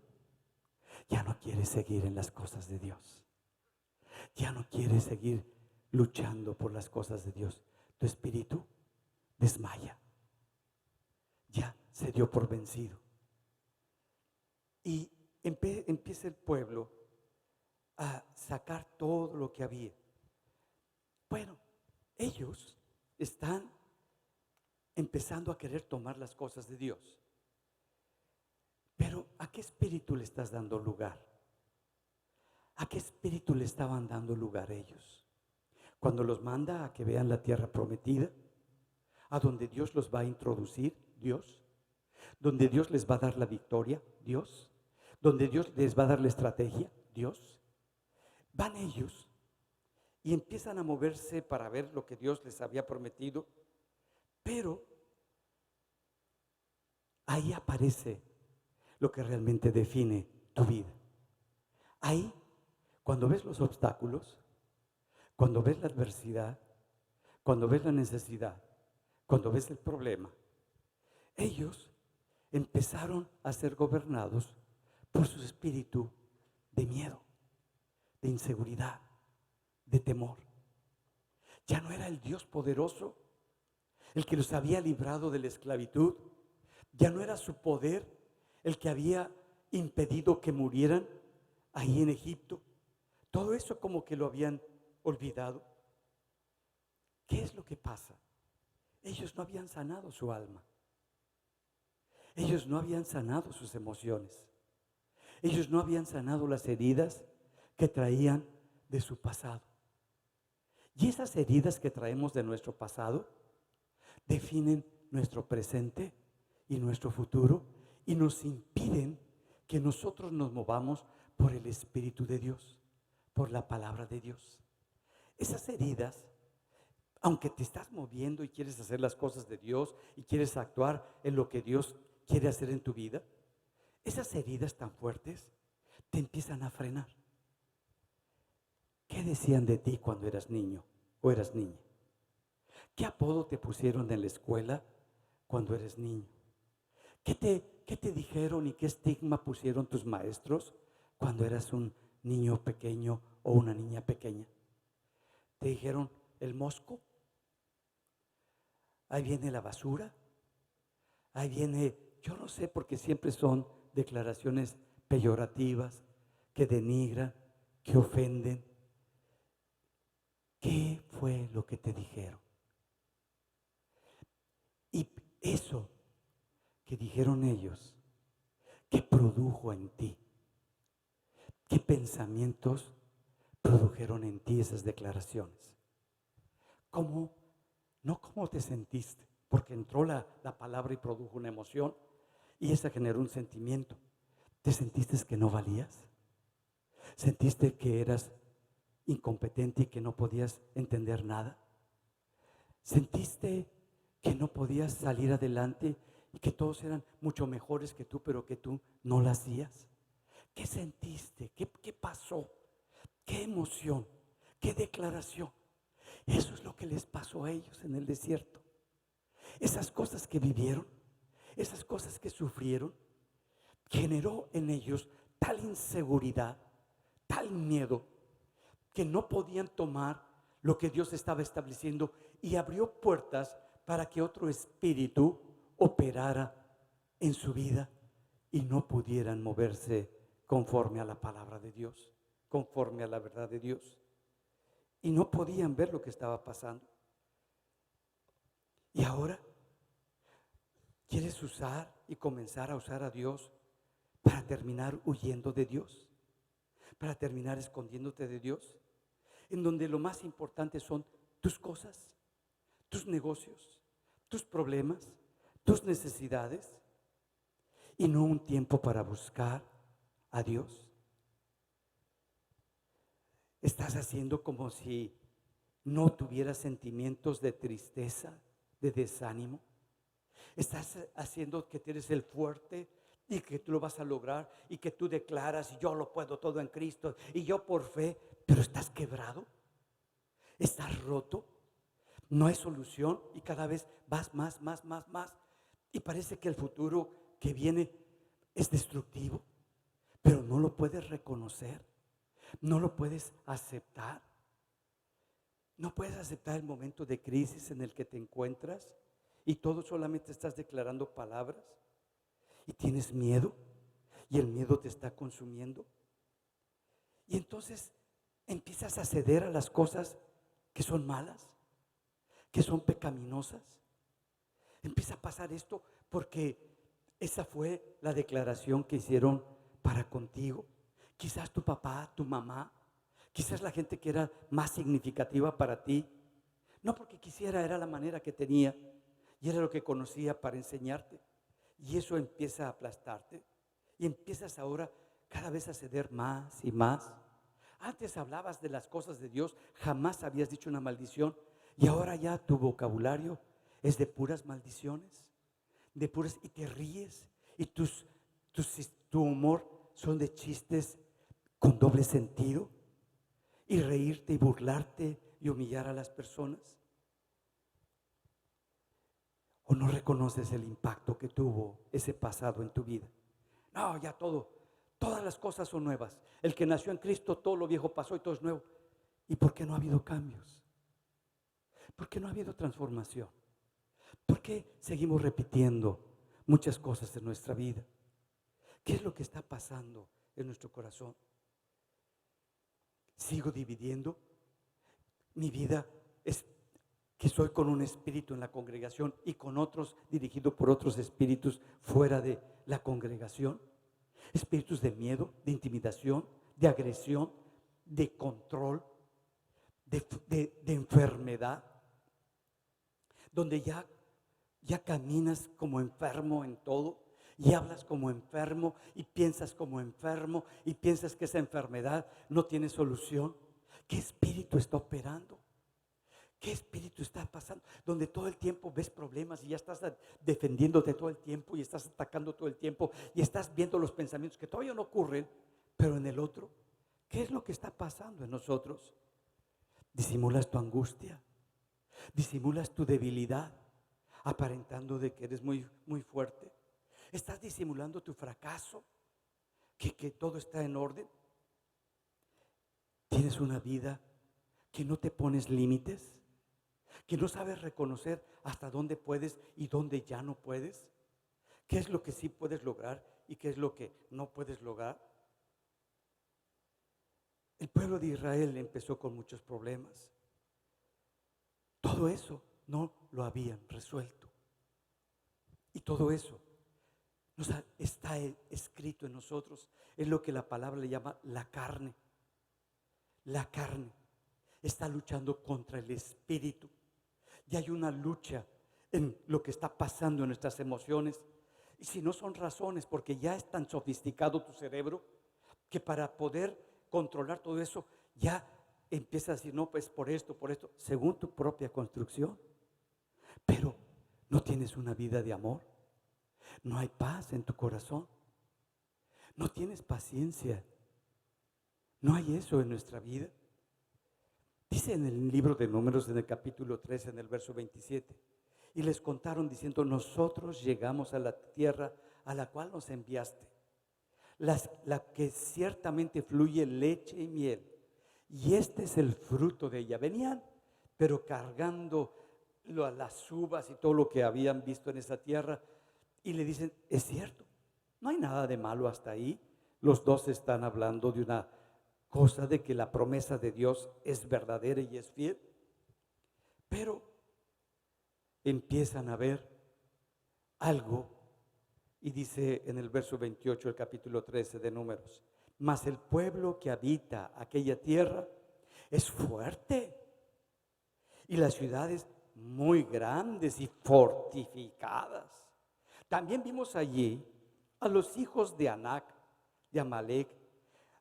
ya no quiere seguir en las cosas de Dios. Ya no quiere seguir luchando por las cosas de Dios. Tu espíritu desmaya. Ya se dio por vencido. Y empieza el pueblo a sacar todo lo que había. Bueno, ellos están empezando a querer tomar las cosas de Dios. Pero ¿a qué espíritu le estás dando lugar? ¿A qué espíritu le estaban dando lugar ellos? Cuando los manda a que vean la tierra prometida, a donde Dios los va a introducir, Dios, donde Dios les va a dar la victoria, Dios, donde Dios les va a dar la estrategia, Dios. Van ellos y empiezan a moverse para ver lo que Dios les había prometido, pero ahí aparece lo que realmente define tu vida. Ahí, cuando ves los obstáculos, cuando ves la adversidad, cuando ves la necesidad, cuando ves el problema, ellos empezaron a ser gobernados por su espíritu de miedo, de inseguridad, de temor. Ya no era el Dios poderoso el que los había librado de la esclavitud. Ya no era su poder el que había impedido que murieran ahí en Egipto. Todo eso como que lo habían olvidado. ¿Qué es lo que pasa? Ellos no habían sanado su alma. Ellos no habían sanado sus emociones. Ellos no habían sanado las heridas que traían de su pasado. Y esas heridas que traemos de nuestro pasado definen nuestro presente y nuestro futuro y nos impiden que nosotros nos movamos por el Espíritu de Dios, por la palabra de Dios. Esas heridas, aunque te estás moviendo y quieres hacer las cosas de Dios y quieres actuar en lo que Dios quiere hacer en tu vida, esas heridas tan fuertes te empiezan a frenar. ¿Qué decían de ti cuando eras niño o eras niña? ¿Qué apodo te pusieron en la escuela cuando eres niño? ¿Qué te dijeron y qué estigma pusieron tus maestros cuando eras un niño pequeño o una niña pequeña? ¿Te dijeron el mosco? Ahí viene la basura. Ahí viene, yo no sé, porque siempre son declaraciones peyorativas que denigran, que ofenden. ¿Qué fue lo que te dijeron? Y eso que dijeron ellos, ¿qué produjo en ti? ¿Qué pensamientos produjeron en ti esas declaraciones? ¿Cómo? No cómo te sentiste, porque entró la palabra y produjo una emoción y esa generó un sentimiento. ¿Te sentiste que no valías? ¿Sentiste que eras incompetente y que no podías entender nada? ¿Sentiste que no podías salir adelante y que todos eran mucho mejores que tú, pero que tú no lo hacías? ¿Qué sentiste? ¿Qué pasó? ¿Qué emoción? ¿Qué declaración? Eso es lo que les pasó a ellos en el desierto. Esas cosas que vivieron, esas cosas que sufrieron, generó en ellos tal inseguridad, tal miedo, que no podían tomar lo que Dios estaba estableciendo y abrió puertas para que otro espíritu operara en su vida y no pudieran moverse conforme a la palabra de Dios, conforme a la verdad de Dios. Y no podían ver lo que estaba pasando. Y ahora quieres usar y comenzar a usar a Dios para para terminar huyendo de Dios, para terminar escondiéndote de Dios, en donde lo más importante son tus cosas, tus negocios, tus problemas, tus necesidades, y no un tiempo para buscar a Dios. Estás haciendo como si no tuvieras sentimientos de tristeza, de desánimo. Estás haciendo que tú eres el fuerte y que tú lo vas a lograr y que tú declaras: yo lo puedo todo en Cristo y yo por fe. Pero estás quebrado, estás roto, no hay solución y cada vez vas más y parece que el futuro que viene es destructivo, pero no lo puedes reconocer, no lo puedes aceptar. No puedes aceptar el momento de crisis en el que te encuentras y todo solamente estás declarando palabras y tienes miedo y el miedo te está consumiendo. Y entonces empiezas a ceder a las cosas que son malas, que son pecaminosas. Empieza a pasar esto porque esa fue la declaración que hicieron para contigo. Quizás tu papá, tu mamá, quizás la gente que era más significativa para ti, no porque quisiera, era la manera que tenía y era lo que conocía para enseñarte. Y eso empieza a aplastarte y empiezas ahora cada vez a ceder más y más. Antes hablabas de las cosas de Dios, jamás habías dicho una maldición y ahora ya tu vocabulario es de puras maldiciones, de puras, y te ríes y tu humor son de chistes con doble sentido y reírte y burlarte y humillar a las personas. ¿O no reconoces el impacto que tuvo ese pasado en tu vida? No, ya todas las cosas son nuevas. El que nació en Cristo, todo lo viejo pasó y todo es nuevo. ¿Y por qué no ha habido cambios? ¿Por qué no ha habido transformación? ¿Por qué seguimos repitiendo muchas cosas en nuestra vida? ¿Qué es lo que está pasando en nuestro corazón? ¿Sigo dividiendo? Mi vida es que soy con un espíritu en la congregación y con otros dirigido por otros espíritus fuera de la congregación. Espíritus de miedo, de intimidación, de agresión, de control, de enfermedad, donde ya caminas como enfermo en todo y hablas como enfermo y piensas como enfermo y piensas que esa enfermedad no tiene solución. ¿Qué espíritu está operando? ¿Qué espíritu está pasando? Donde todo el tiempo ves problemas y ya estás defendiéndote todo el tiempo y estás atacando todo el tiempo y estás viendo los pensamientos que todavía no ocurren, pero en el otro. ¿Qué es lo que está pasando en nosotros? Disimulas tu angustia, disimulas tu debilidad, aparentando de que eres muy, muy fuerte. Estás disimulando tu fracaso, que todo está en orden. Tienes una vida que no te pones límites, que no sabes reconocer hasta dónde puedes y dónde ya no puedes. ¿Qué es lo que sí puedes lograr y qué es lo que no puedes lograr? El pueblo de Israel empezó con muchos problemas. Todo eso no lo habían resuelto. Y todo eso está escrito en nosotros. Es lo que la palabra le llama la carne. La carne está luchando contra el espíritu. Y hay una lucha en lo que está pasando en nuestras emociones. Y si no son razones, porque ya es tan sofisticado tu cerebro, que para poder controlar todo eso, ya empiezas a decir, no, pues por esto, según tu propia construcción. Pero no tienes una vida de amor. No hay paz en tu corazón. No tienes paciencia. No hay eso en nuestra vida. Dice en el libro de Números, en el capítulo 3, en el verso 27, y les contaron diciendo: nosotros llegamos a la tierra a la cual nos enviaste, la que ciertamente fluye leche y miel, y este es el fruto de ella. Venían, pero cargando las uvas y todo lo que habían visto en esa tierra, y le dicen: es cierto, no hay nada de malo hasta ahí. Los dos están hablando de una cosa, de que la promesa de Dios es verdadera y es fiel, pero empiezan a ver algo Y dice en el verso 28 del capítulo 13 de Números: mas el pueblo que habita aquella tierra es fuerte, y las ciudades muy grandes y fortificadas. También vimos allí a los hijos de Anac, de Amalek.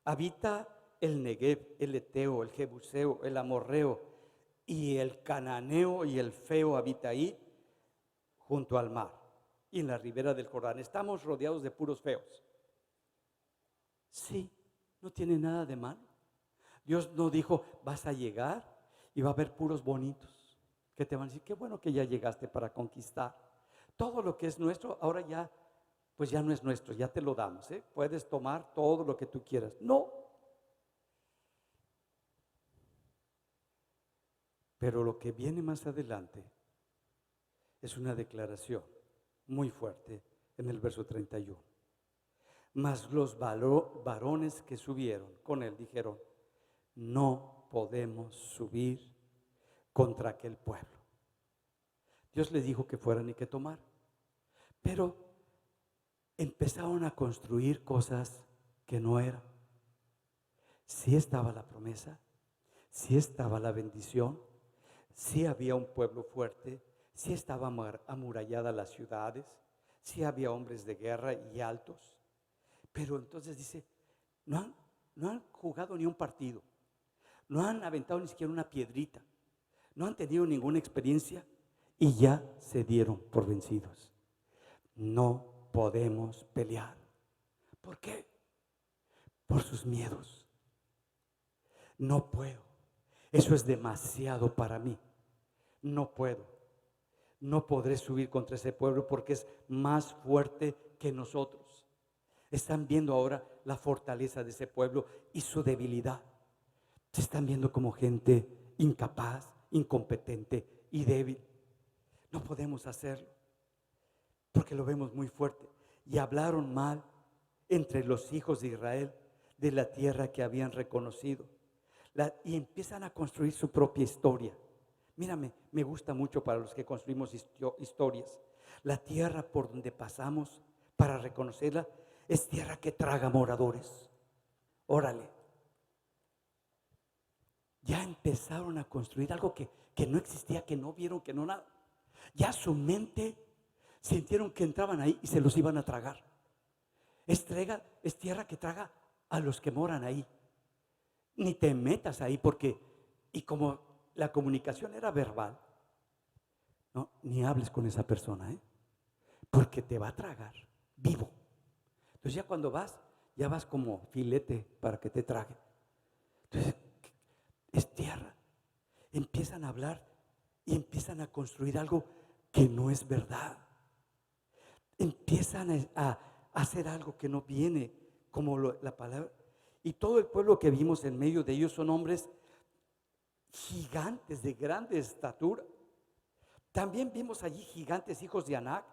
Habita el Negev, el Eteo, el Jebuseo, el Amorreo y el Cananeo y el Feo habita ahí junto al mar y en la ribera del Jordán. Estamos rodeados de puros feos. Sí, no tiene nada de malo. Dios no dijo, vas a llegar y va a haber puros bonitos que te van a decir, qué bueno que ya llegaste para conquistar. Todo lo que es nuestro, ahora ya, pues ya no es nuestro, ya te lo damos, ¿eh? Puedes tomar todo lo que tú quieras. No. Pero lo que viene más adelante es una declaración muy fuerte en el verso 31. Mas los varones que subieron con él dijeron, no podemos subir contra aquel pueblo. Dios les dijo que fueran y que tomaran, pero empezaron a construir cosas que no eran. Sí estaba la promesa, sí estaba la bendición, sí había un pueblo fuerte, sí estaba amuralladas las ciudades, sí había hombres de guerra y altos. Pero entonces dice, no han jugado ni un partido, no han aventado ni siquiera una piedrita, no han tenido ninguna experiencia y ya se dieron por vencidos. No podemos pelear. ¿Por qué? Por sus miedos. No puedo. Eso es demasiado para mí. No puedo. No podré subir contra ese pueblo porque es más fuerte que nosotros. Están viendo ahora la fortaleza de ese pueblo y su debilidad. Se están viendo como gente incapaz, incompetente y débil. No podemos hacerlo porque lo vemos muy fuerte. Y hablaron mal entre los hijos de Israel de la tierra que habían reconocido. Y empiezan a construir su propia historia. Mírame, me gusta mucho para los que construimos historias. La tierra por donde pasamos para reconocerla es tierra que traga moradores. Órale. Ya empezaron a construir algo que no existía, que no vieron, que no nada. Ya su mente sintieron que entraban ahí y se los iban a tragar. Es tierra que traga a los que moran ahí. Ni te metas ahí porque, y como la comunicación era verbal, no, ni hables con esa persona, porque te va a tragar vivo. Entonces ya cuando vas, ya vas como filete para que te trague. Entonces es tierra. Empiezan a hablar y empiezan a construir algo que no es verdad. Empiezan a hacer algo que no viene como la palabra. Y todo el pueblo que vimos en medio de ellos son hombres gigantes de grande estatura. También vimos allí gigantes, hijos de Anac,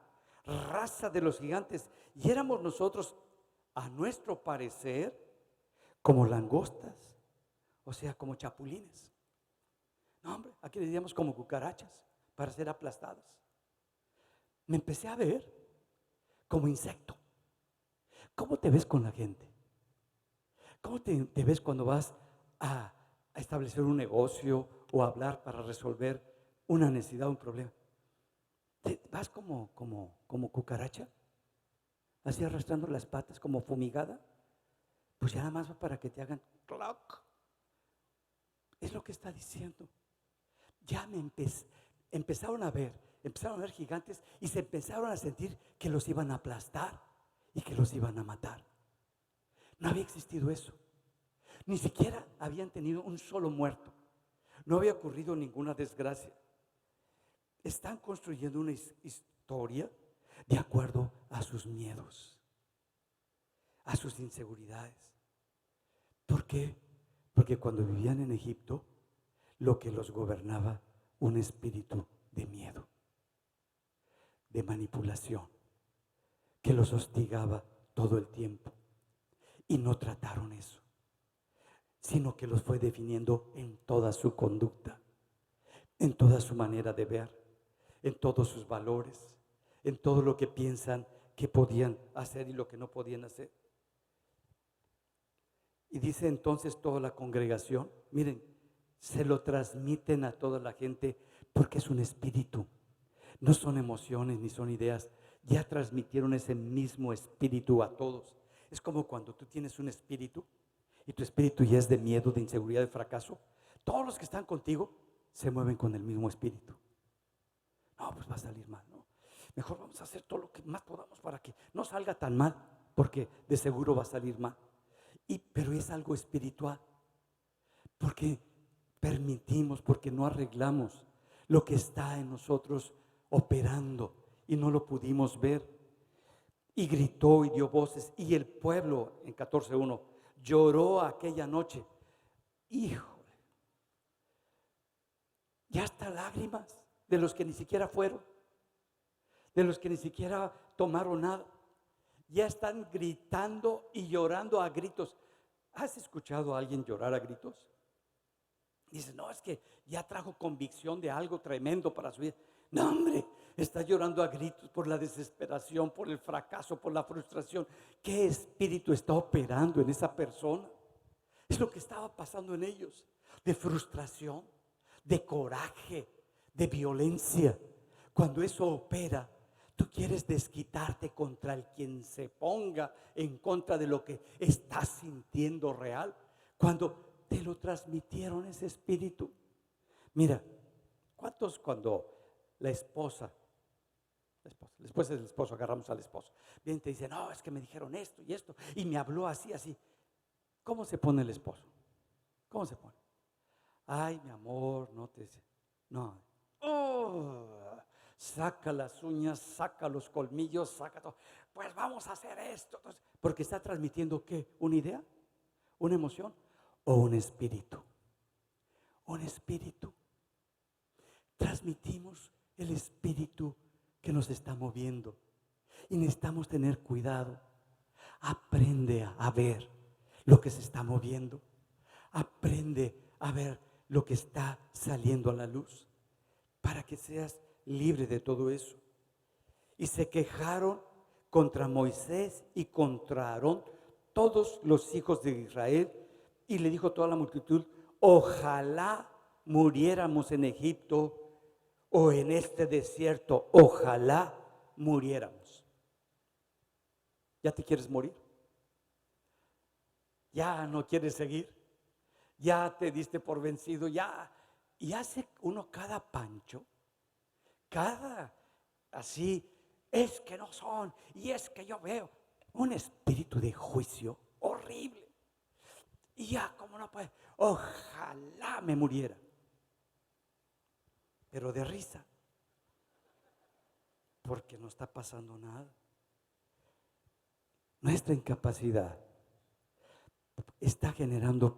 raza de los gigantes. Y éramos nosotros, a nuestro parecer, como langostas, o sea, como chapulines. No, hombre, aquí le diríamos como cucarachas para ser aplastadas. Me empecé a ver como insecto. ¿Cómo te ves con la gente? ¿Cómo te ves cuando vas a establecer un negocio o a hablar para resolver una necesidad, un problema? ¿Te vas como cucaracha? Así arrastrando las patas como fumigada. Pues ya nada más va para que te hagan clock. Es lo que está diciendo. Ya empezaron a ver gigantes y se empezaron a sentir que los iban a aplastar y que los iban a matar. No había existido eso. Ni siquiera habían tenido un solo muerto. No había ocurrido ninguna desgracia. Están construyendo una historia de acuerdo a sus miedos, a sus inseguridades. ¿Por qué? Porque cuando vivían en Egipto, lo que los gobernaba, un espíritu de miedo, de manipulación, que los hostigaba todo el tiempo. Y no trataron eso, sino que los fue definiendo en toda su conducta, en toda su manera de ver, en todos sus valores, en todo lo que piensan qué podían hacer y lo que no podían hacer. Y dice entonces toda la congregación, miren, se lo transmiten a toda la gente porque es un espíritu. No son emociones ni son ideas. Ya transmitieron ese mismo espíritu a todos. Es como cuando tú tienes un espíritu y tu espíritu ya es de miedo, de inseguridad, de fracaso. Todos los que están contigo se mueven con el mismo espíritu. No, pues va a salir mal, ¿no? Mejor vamos a hacer todo lo que más podamos para que no salga tan mal, porque de seguro va a salir mal. Pero es algo espiritual, porque permitimos, porque no arreglamos lo que está en nosotros operando y no lo pudimos ver. Y gritó y dio voces, y el pueblo, en 14:1, lloró aquella noche. Híjole, ya hasta lágrimas de los que ni siquiera fueron, de los que ni siquiera tomaron nada. Ya están gritando y llorando a gritos. ¿Has escuchado a alguien llorar a gritos? Dice, no, es que ya trajo convicción de algo tremendo para su vida. No, hombre, está llorando a gritos por la desesperación, por el fracaso, por la frustración. ¿Qué espíritu está operando en esa persona? Es lo que estaba pasando en ellos, de frustración, de coraje, de violencia. Cuando eso opera, tú quieres desquitarte contra el quien se ponga en contra de lo que estás sintiendo real. Cuando te lo transmitieron ese espíritu. Mira, ¿cuántos cuando la esposa, después del esposo agarramos al esposo, bien te dice, no, es que me dijeron esto y esto, y me habló así, así? ¿Cómo se pone el esposo? ¿Cómo se pone? Ay, mi amor, no te dice. No. Saca las uñas, saca los colmillos, saca todo. Pues vamos a hacer esto. Entonces, porque está transmitiendo ¿qué? ¿Una idea? ¿Una emoción? ¿O un espíritu? Un espíritu. Transmitimos el espíritu que nos está moviendo. Y necesitamos tener cuidado. Aprende a ver lo que se está moviendo. Aprende a ver lo que está saliendo a la luz, para que seas libre de todo eso. Y se quejaron contra Moisés y contra Aarón todos los hijos de Israel, y le dijo toda la multitud, ojalá muriéramos en Egipto o en este desierto, ojalá muriéramos. ¿Ya te quieres morir? ¿Ya no quieres seguir? ¿Ya te diste por vencido? ¿Ya? Y hace uno cada pancho, cada así, es que no son, y es que yo veo un espíritu de juicio horrible. Y ya, como no puede, ojalá me muriera, pero de risa, porque no está pasando nada. Nuestra incapacidad está generando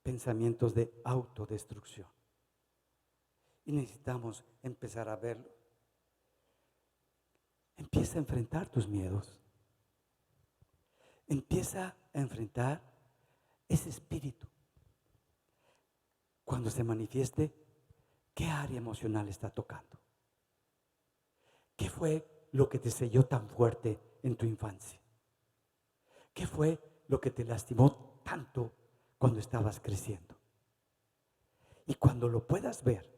pensamientos de autodestrucción. Y necesitamos empezar a verlo. Empieza a enfrentar tus miedos. Empieza a enfrentar ese espíritu. Cuando se manifieste, ¿qué área emocional está tocando? ¿Qué fue lo que te selló tan fuerte en tu infancia? ¿Qué fue lo que te lastimó tanto cuando estabas creciendo? Y cuando lo puedas ver,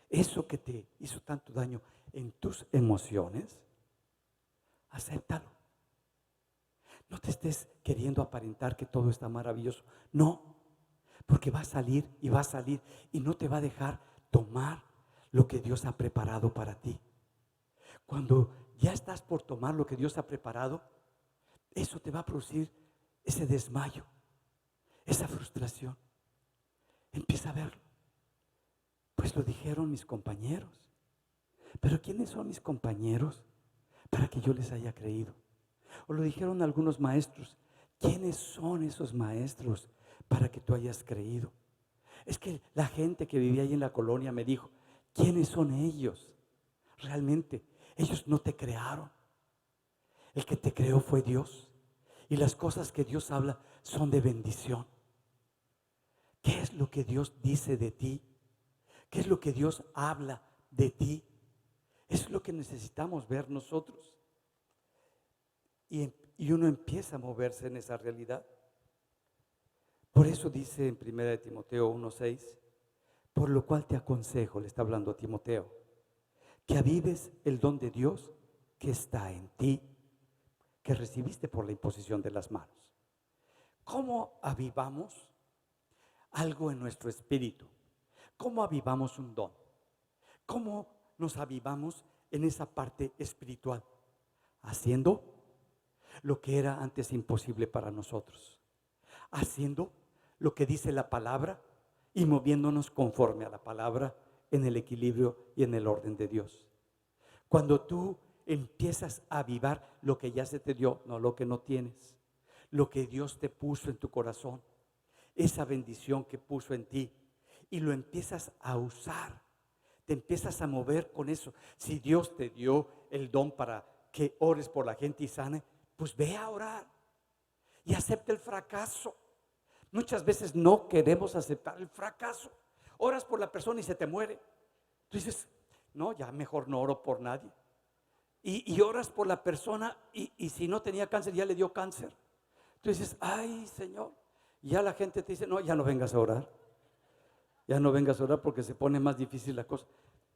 eso que te hizo tanto daño en tus emociones, acéptalo. No te estés queriendo aparentar que todo está maravilloso. No, porque va a salir y va a salir y no te va a dejar tomar lo que Dios ha preparado para ti. Cuando ya estás por tomar lo que Dios ha preparado, eso te va a producir ese desmayo, esa frustración. Empieza a verlo. Pues lo dijeron mis compañeros. Pero ¿quiénes son mis compañeros para que yo les haya creído? O lo dijeron algunos maestros. ¿Quiénes son esos maestros para que tú hayas creído? Es que la gente que vivía ahí en la colonia me dijo, ¿quiénes son ellos? Realmente, ellos no te crearon. El que te creó fue Dios. Y las cosas que Dios habla son de bendición. ¿Qué es lo que Dios dice de ti? ¿Qué es lo que Dios habla de ti? Eso es lo que necesitamos ver nosotros. Y uno empieza a moverse en esa realidad. Por eso dice en 1 Timoteo 1:6, por lo cual te aconsejo, le está hablando a Timoteo, que avives el don de Dios que está en ti, que recibiste por la imposición de las manos. ¿Cómo avivamos algo en nuestro espíritu? ¿Cómo avivamos un don? ¿Cómo nos avivamos en esa parte espiritual? Haciendo lo que era antes imposible para nosotros. Haciendo lo que dice la palabra y moviéndonos conforme a la palabra en el equilibrio y en el orden de Dios. Cuando tú empiezas a avivar lo que ya se te dio, no lo que no tienes, lo que Dios te puso en tu corazón, esa bendición que puso en ti, y lo empiezas a usar, te empiezas a mover con eso. Si Dios te dio el don para que ores por la gente y sane, pues ve a orar y acepta el fracaso. Muchas veces no queremos aceptar el fracaso. Oras por la persona y se te muere. Tú dices, no, ya mejor no oro por nadie. Y oras por la persona y si no tenía cáncer, ya le dio cáncer. Tú dices, ay Señor. Y ya la gente te dice, no, ya no vengas a orar. Ya no vengas a orar porque se pone más difícil la cosa.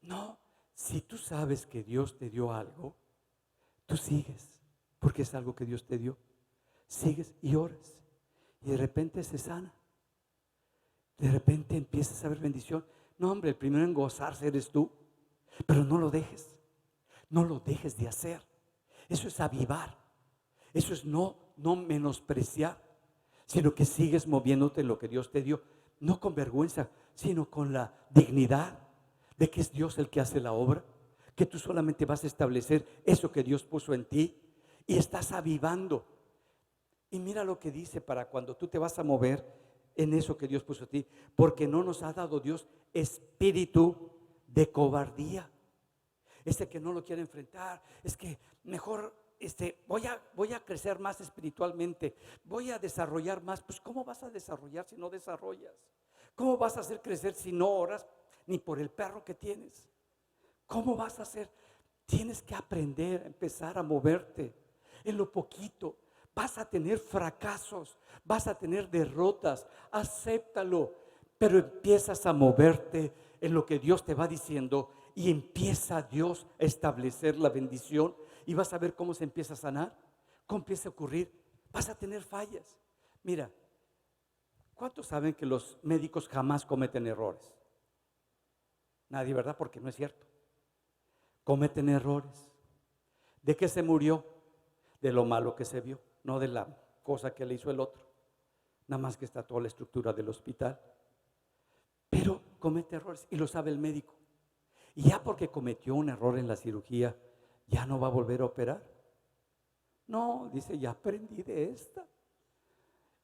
No, si tú sabes que Dios te dio algo, tú sigues, porque es algo que Dios te dio. Sigues y oras. Y de repente se sana. De repente empiezas a ver bendición. No, hombre, el primero en gozarse eres tú. Pero no lo dejes. No lo dejes de hacer. Eso es avivar. Eso es no menospreciar, sino que sigues moviéndote en lo que Dios te dio. No con vergüenza, sino con la dignidad de que es Dios el que hace la obra. Que tú solamente vas a establecer eso que Dios puso en ti. Y estás avivando. Y mira lo que dice para cuando tú te vas a mover en eso que Dios puso en ti. Porque no nos ha dado Dios espíritu de cobardía. Ese que no lo quiere enfrentar. Es que mejor voy a crecer más espiritualmente. Voy a desarrollar más. Pues ¿cómo vas a desarrollar si no desarrollas? ¿Cómo vas a hacer crecer si no oras ni por el perro que tienes? ¿Cómo vas a hacer? Tienes que aprender a empezar a moverte en lo poquito. Vas a tener fracasos, vas a tener derrotas, acéptalo, pero empiezas a moverte en lo que Dios te va diciendo y empieza Dios a establecer la bendición y vas a ver cómo se empieza a sanar, cómo empieza a ocurrir. Vas a tener fallas. Mira, ¿cuántos saben que los médicos jamás cometen errores? Nadie, ¿verdad? Porque no es cierto. Cometen errores. ¿De qué se murió? De lo malo que se vio, no de la cosa que le hizo el otro. Nada más que está toda la estructura del hospital. Pero comete errores y lo sabe el médico. Y ya porque cometió un error en la cirugía, ya no va a volver a operar. No, dice, ya aprendí de esta.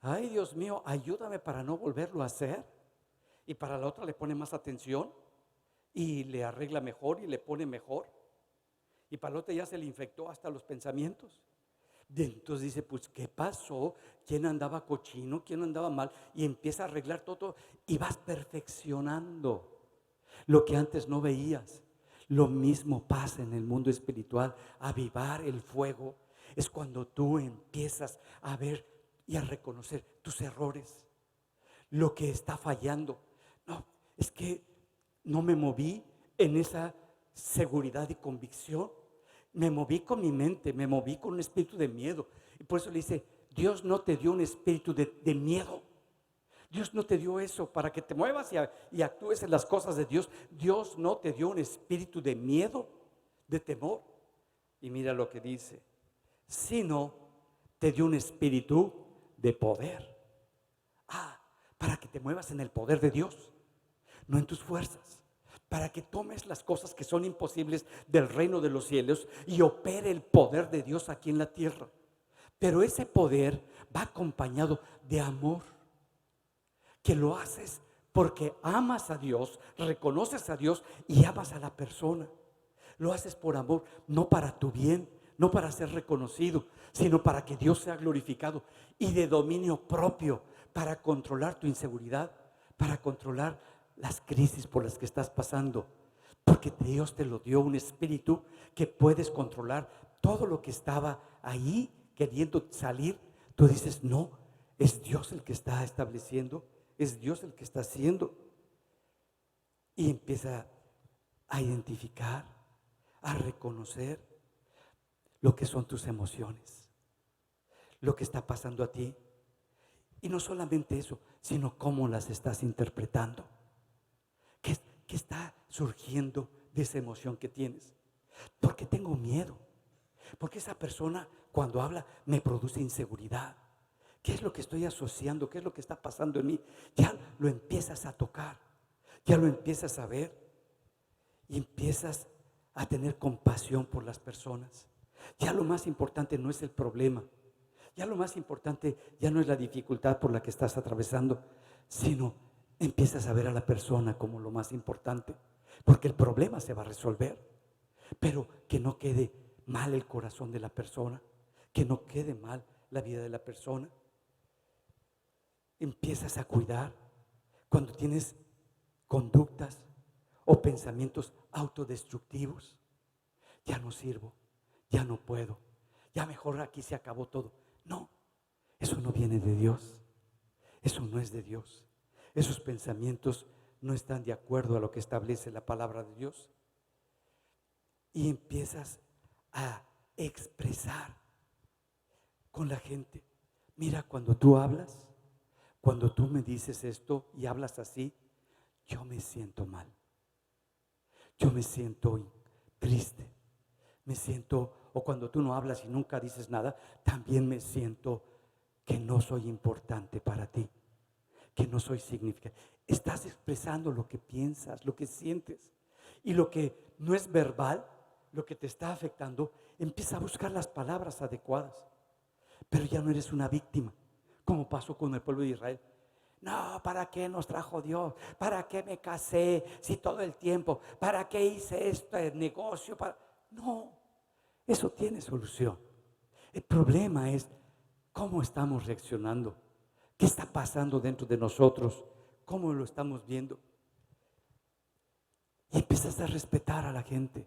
Ay, Dios mío, ayúdame para no volverlo a hacer. Y para la otra le pone más atención y le arregla mejor y le pone mejor. Y para la otra ya se le infectó hasta los pensamientos. Y entonces dice, pues ¿qué pasó? ¿Quién andaba cochino? ¿Quién andaba mal? Y empieza a arreglar todo y vas perfeccionando lo que antes no veías. Lo mismo pasa en el mundo espiritual. Avivar el fuego es cuando tú empiezas a ver y a reconocer tus errores, lo que está fallando. No, es que no me moví en esa seguridad y convicción. Me moví con mi mente, me moví con un espíritu de miedo. Y por eso le dice, Dios no te dio un espíritu de miedo. Dios no te dio eso para que te muevas y actúes en las cosas de Dios. Dios no te dio un espíritu de miedo, de temor. Y mira lo que dice, sino te dio un espíritu de poder. Para que te muevas en el poder de Dios, no en tus fuerzas. Para que tomes las cosas que son imposibles del reino de los cielos y opere el poder de Dios aquí en la tierra. Pero ese poder va acompañado de amor, que lo haces porque amas a Dios, reconoces a Dios y amas a la persona. Lo haces por amor, no para tu bien, no para ser reconocido, sino para que Dios sea glorificado, y de dominio propio para controlar tu inseguridad, para controlar las crisis por las que estás pasando. Porque Dios te lo dio, un espíritu que puedes controlar todo lo que estaba ahí queriendo salir. Tú dices, no, es Dios el que está estableciendo, es Dios el que está haciendo. Y empieza a identificar, a reconocer lo que son tus emociones, lo que está pasando a ti. Y no solamente eso, sino cómo las estás interpretando. ¿Qué está surgiendo de esa emoción que tienes? ¿Por qué tengo miedo? Porque esa persona cuando habla me produce inseguridad. ¿Qué es lo que estoy asociando? ¿Qué es lo que está pasando en mí? Ya lo empiezas a tocar, ya lo empiezas a ver y empiezas a tener compasión por las personas. Ya lo más importante no es el problema, ya lo más importante ya no es la dificultad por la que estás atravesando, sino empiezas a ver a la persona como lo más importante, porque el problema se va a resolver, pero que no quede mal el corazón de la persona, que no quede mal la vida de la persona. Empiezas a cuidar cuando tienes conductas o pensamientos autodestructivos. Ya no sirvo, ya no puedo, ya mejor aquí se acabó todo. No, eso no viene de Dios, eso no es de Dios. Esos pensamientos no están de acuerdo a lo que establece la palabra de Dios. Y empiezas a expresar con la gente. Mira, cuando tú hablas, cuando tú me dices esto y hablas así, yo me siento mal. Yo me siento triste. Me siento, o cuando tú no hablas y nunca dices nada, también me siento que no soy importante para ti, que no soy significativo. Estás expresando lo que piensas, lo que sientes. Y lo que no es verbal, lo que te está afectando, empieza a buscar las palabras adecuadas. Pero ya no eres una víctima, como pasó con el pueblo de Israel. No, ¿para qué nos trajo Dios? ¿Para qué me casé? Si todo el tiempo, ¿para qué hice este negocio? No, eso tiene solución. El problema es cómo estamos reaccionando, qué está pasando dentro de nosotros, cómo lo estamos viendo. Y empiezas a respetar a la gente.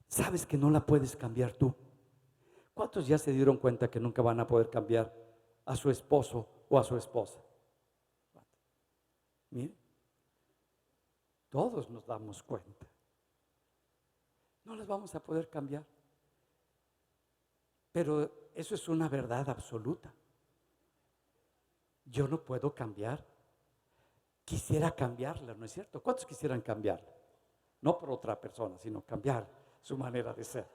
Sabes que no la puedes cambiar tú. ¿Cuántos ya se dieron cuenta que nunca van a poder cambiar a su esposo o a su esposa? Mire, todos nos damos cuenta. No las vamos a poder cambiar. Pero eso es una verdad absoluta. Yo no puedo cambiar. Quisiera cambiarla, ¿no es cierto? ¿Cuántos quisieran cambiarla? No por otra persona, sino cambiar su manera de ser.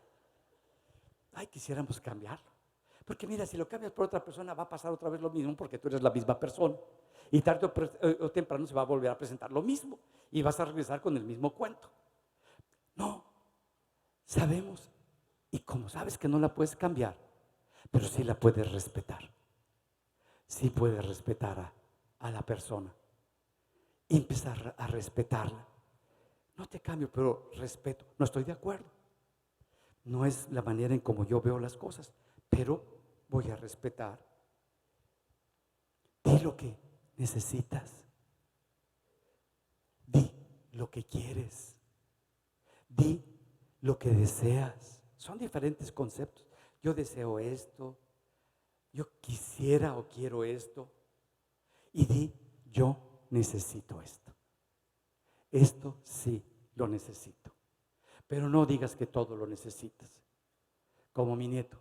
Ay, quisiéramos cambiarlo. Porque mira, si lo cambias por otra persona va a pasar otra vez lo mismo porque tú eres la misma persona. Y tarde o temprano se va a volver a presentar lo mismo y vas a regresar con el mismo cuento. No, sabemos, y como sabes que no la puedes cambiar, pero sí la puedes respetar. Sí puedes respetar a la persona y empezar a respetarla. No te cambio, pero respeto. No estoy de acuerdo. No es la manera en como yo veo las cosas, pero voy a respetar. Di lo que necesitas. Di lo que quieres. Di lo que deseas. Son diferentes conceptos. Yo deseo esto. Yo quisiera o quiero esto. Y di, yo necesito esto. Esto sí lo necesito. Pero no digas que todo lo necesitas. Como mi nieto,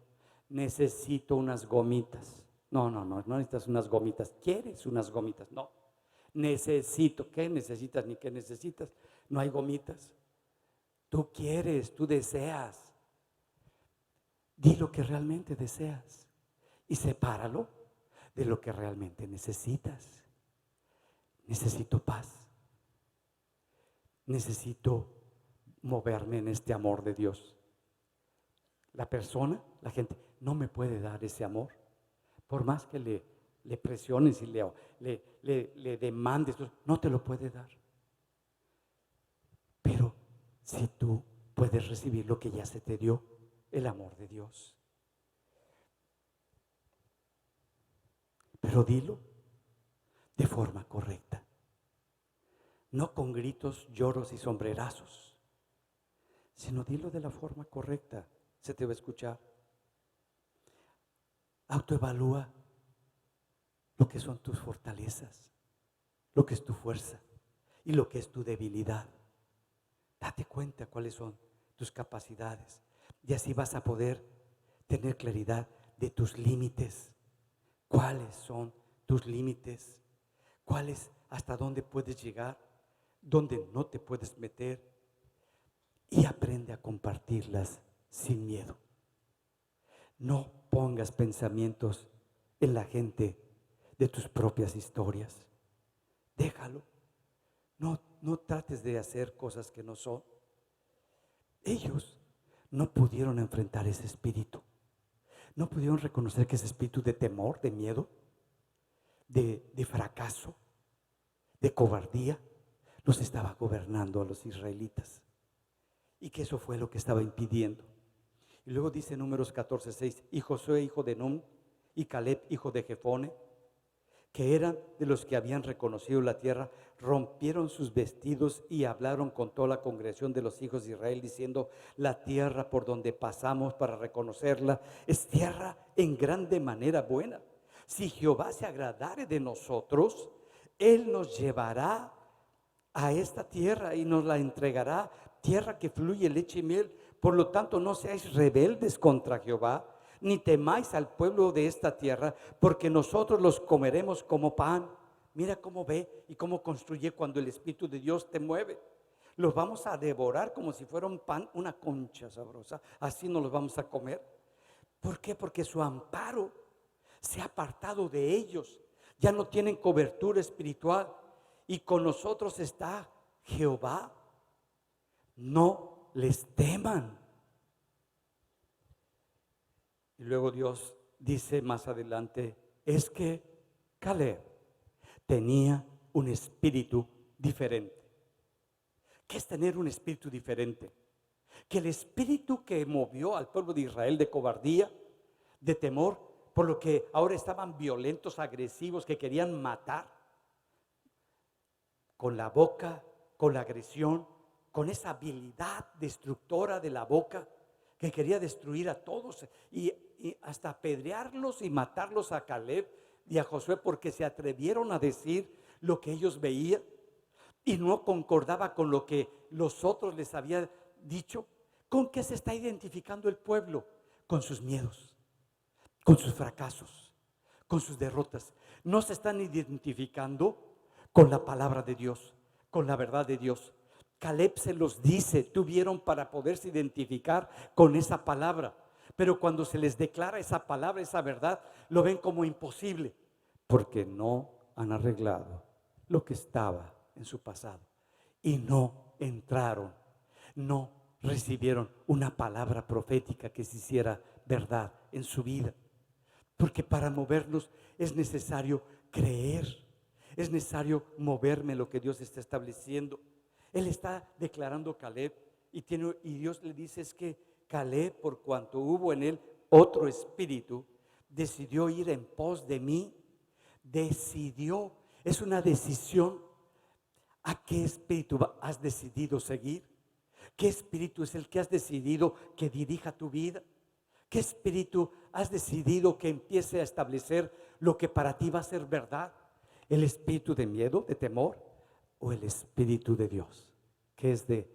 necesito unas gomitas. No necesitas unas gomitas. ¿Quieres unas gomitas? No. Necesito. ¿Qué necesitas ni qué necesitas? No hay gomitas. Tú quieres, tú deseas. Di lo que realmente deseas y sepáralo de lo que realmente necesitas. Necesito paz. Necesito moverme en este amor de Dios. La persona, la gente, no me puede dar ese amor. Por más que le presiones y le demandes, no te lo puede dar. Pero si tú puedes recibir lo que ya se te dio, el amor de Dios. Pero dilo de forma correcta. No con gritos, lloros y sombrerazos, sino dilo de la forma correcta, se te va a escuchar. Autoevalúa lo que son tus fortalezas, lo que es tu fuerza y lo que es tu debilidad. Date cuenta cuáles son tus capacidades y así vas a poder tener claridad de tus límites. ¿Cuáles son tus límites? ¿Cuáles, hasta dónde puedes llegar? ¿Dónde no te puedes meter? Y aprende a compartirlas sin miedo. No pongas pensamientos en la gente de tus propias historias. Déjalo. No trates de hacer cosas que no son. Ellos no pudieron enfrentar ese espíritu. No pudieron reconocer que ese espíritu de temor, de miedo, de fracaso, de cobardía, los estaba gobernando a los israelitas. Y que eso fue lo que estaba impidiendo. Y luego dice Números 14:6, y Josué hijo de Nun y Caleb hijo de Jefone, que eran de los que habían reconocido la tierra, rompieron sus vestidos y hablaron con toda la congregación de los hijos de Israel, diciendo: la tierra por donde pasamos para reconocerla es tierra en grande manera buena. Si Jehová se agradare de nosotros, Él nos llevará a esta tierra y nos la entregará, tierra que fluye leche y miel. Por lo tanto, no seáis rebeldes contra Jehová, ni temáis al pueblo de esta tierra, porque nosotros los comeremos como pan. Mira cómo ve y cómo construye cuando el Espíritu de Dios te mueve. Los vamos a devorar como si fuera un pan, una concha sabrosa. Así nos los vamos a comer. ¿Por qué? Porque su amparo se ha apartado de ellos. Ya no tienen cobertura espiritual. Y con nosotros está Jehová. No les teman. Y luego Dios dice más adelante, es que Caleb tenía un espíritu diferente. ¿Qué es tener un espíritu diferente? Que el espíritu que movió al pueblo de Israel de cobardía, de temor, por lo que ahora estaban violentos, agresivos, que querían matar, con la boca, con la agresión, con esa habilidad destructora de la boca, que quería destruir a todos y hasta apedrearlos y matarlos a Caleb y a Josué, porque se atrevieron a decir lo que ellos veían y no concordaba con lo que los otros les habían dicho. ¿Con qué se está identificando el pueblo? Con sus miedos, con sus fracasos, con sus derrotas. No se están identificando con la palabra de Dios, con la verdad de Dios. Caleb se los dice, tuvieron para poderse identificar con esa palabra, pero cuando se les declara esa palabra, esa verdad, lo ven como imposible, porque no han arreglado lo que estaba en su pasado y no entraron, no recibieron una palabra profética que se hiciera verdad en su vida. Porque para movernos es necesario creer, es necesario moverme lo que Dios está estableciendo. Él está declarando Caleb y Dios le dice, es que Caleb, por cuanto hubo en él otro espíritu, decidió ir en pos de mí. Decidió, es una decisión. ¿A qué espíritu has decidido seguir? ¿Qué espíritu es el que has decidido que dirija tu vida? ¿Qué espíritu has decidido que empiece a establecer lo que para ti va a ser verdad? ¿El espíritu de miedo, de temor, o el espíritu de Dios, que es de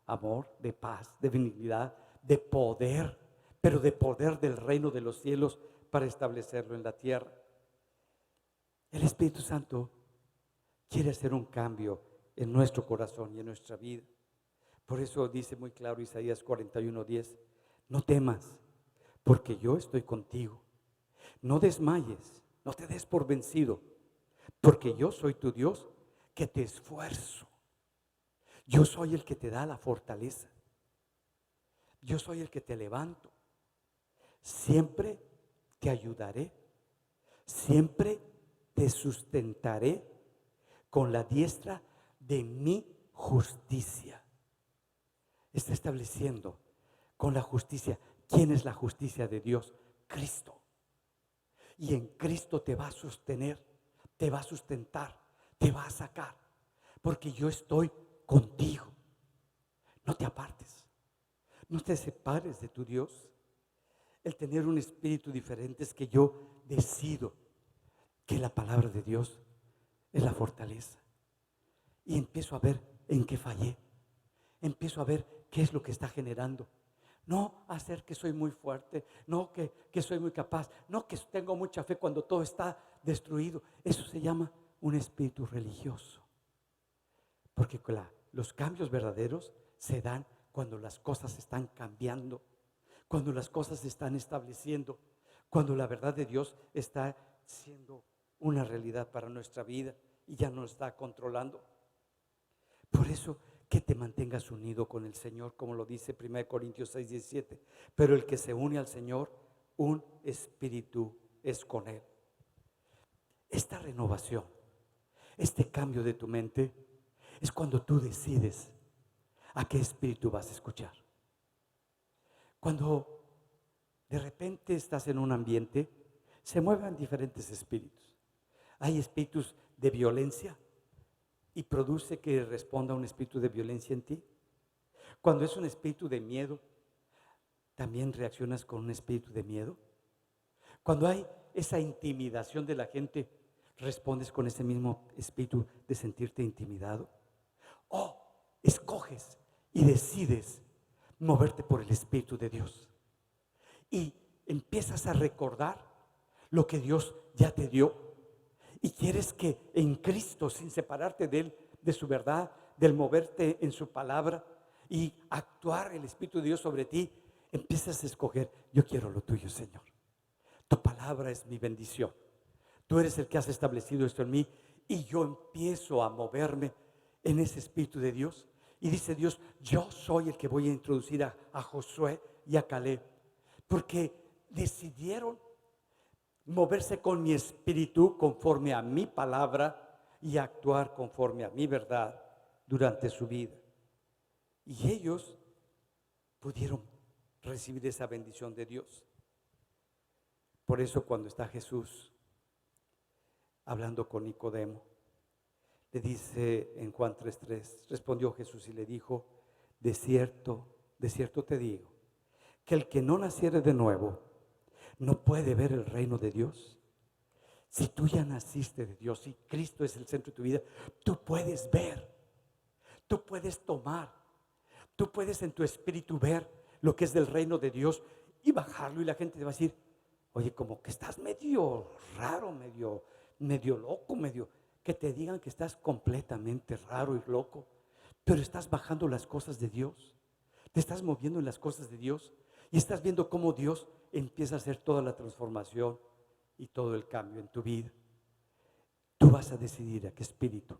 amor, de paz, de benignidad, de poder, pero de poder del reino de los cielos para establecerlo en la tierra? El Espíritu Santo quiere hacer un cambio en nuestro corazón y en nuestra vida. Por eso dice muy claro Isaías 41:10, no temas, porque yo estoy contigo. No desmayes, no te des por vencido, porque yo soy tu Dios, que te esfuerzo. Yo soy el que te da la fortaleza. Yo soy el que te levanto. Siempre te ayudaré. Siempre te sustentaré con la diestra de mi justicia. Está estableciendo con la justicia. ¿Quién es la justicia de Dios? Cristo. Y en Cristo te va a sostener, te va a sustentar, te va a sacar, porque yo estoy contigo. No te apartes. No te separes de tu Dios. El tener un espíritu diferente es que yo decido que la palabra de Dios es la fortaleza. Y empiezo a ver en qué fallé. Empiezo a ver qué es lo que está generando. No hacer que soy muy fuerte, no que soy muy capaz, no que tengo mucha fe cuando todo está destruido. Eso se llama un espíritu religioso. Porque los cambios verdaderos se dan cuando las cosas están cambiando, cuando las cosas se están estableciendo, cuando la verdad de Dios está siendo una realidad para nuestra vida y ya no está controlando. Por eso, que te mantengas unido con el Señor, como lo dice 1 Corintios 6:17. Pero el que se une al Señor, un espíritu es con Él. Esta renovación, este cambio de tu mente, es cuando tú decides a qué espíritu vas a escuchar. Cuando de repente estás en un ambiente, se mueven diferentes espíritus. Hay espíritus de violencia y produce que responda un espíritu de violencia en ti. Cuando es un espíritu de miedo, ¿también reaccionas con un espíritu de miedo? Cuando hay esa intimidación de la gente, ¿respondes con ese mismo espíritu de sentirte intimidado? ¿O escoges y decides moverte por el Espíritu de Dios y empiezas a recordar lo que Dios ya te dio? Y quieres que en Cristo, sin separarte de Él, de su verdad, del moverte en su palabra y actuar el Espíritu de Dios sobre ti, empiezas a escoger: yo quiero lo tuyo, Señor. Tu palabra es mi bendición. Tú eres el que has establecido esto en mí, y yo empiezo a moverme en ese Espíritu de Dios. Y dice Dios: yo soy el que voy a introducir a Josué y a Caleb, porque decidieron moverse con mi espíritu conforme a mi palabra y actuar conforme a mi verdad durante su vida. Y ellos pudieron recibir esa bendición de Dios. Por eso, cuando está Jesús hablando con Nicodemo, le dice en Juan 3:3, respondió Jesús y le dijo: de cierto te digo, que el que no naciere de nuevo no puede ver el reino de Dios. Si tú ya naciste de Dios, si Cristo es el centro de tu vida, tú puedes ver, tú puedes tomar, tú puedes en tu espíritu ver lo que es del reino de Dios y bajarlo, y la gente te va a decir: oye, como que estás medio raro, medio loco, que te digan que estás completamente raro y loco, pero estás bajando las cosas de Dios, te estás moviendo en las cosas de Dios y estás viendo cómo Dios empieza a hacer toda la transformación y todo el cambio en tu vida. Tú vas a decidir a qué espíritu,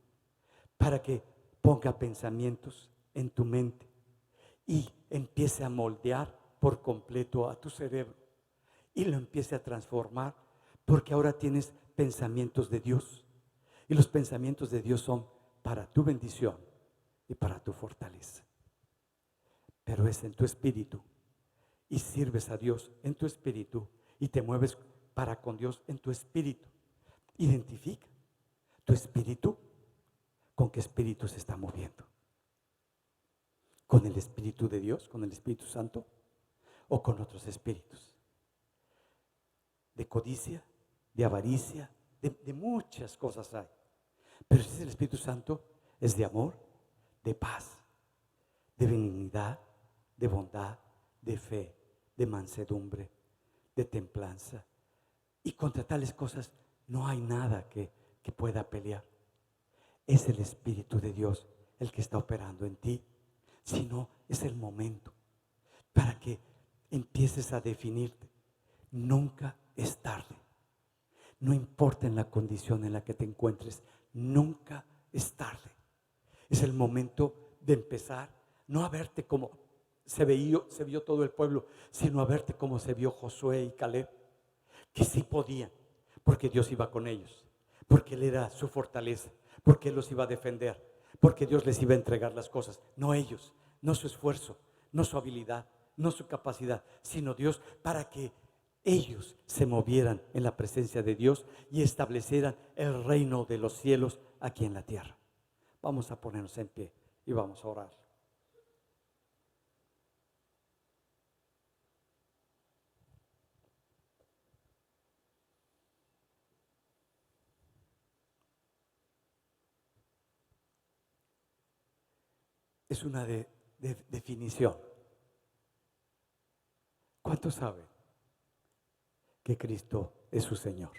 para que ponga pensamientos en tu mente y empiece a moldear por completo a tu cerebro y lo empiece a transformar, porque ahora tienes pensamientos de Dios, y los pensamientos de Dios son para tu bendición y para tu fortaleza. Pero es en tu espíritu, y sirves a Dios en tu espíritu y te mueves para con Dios en tu espíritu. Identifica tu espíritu con qué espíritu se está moviendo. ¿Con el Espíritu de Dios, con el Espíritu Santo, o con otros espíritus? De codicia, de avaricia, de muchas cosas hay. Pero si es el Espíritu Santo, es de amor, de paz, de benignidad, de bondad, de fe, de mansedumbre, de templanza. Y contra tales cosas no hay nada que pueda pelear. Es el Espíritu de Dios el que está operando en ti. Si no, es el momento para que empieces a definirte. Nunca es tarde. No importa en la condición en la que te encuentres, nunca es tarde. Es el momento de empezar, no a verte como se vio todo el pueblo, sino a verte como se vio Josué y Caleb, que sí podían, porque Dios iba con ellos, porque Él era su fortaleza, porque Él los iba a defender, porque Dios les iba a entregar las cosas, no ellos, no su esfuerzo, no su habilidad, no su capacidad, sino Dios, para que ellos se movieran en la presencia de Dios y establecieran el reino de los cielos aquí en la tierra. Vamos a ponernos en pie y vamos a orar. es una definición. ¿Cuántos saben que Cristo es su Señor?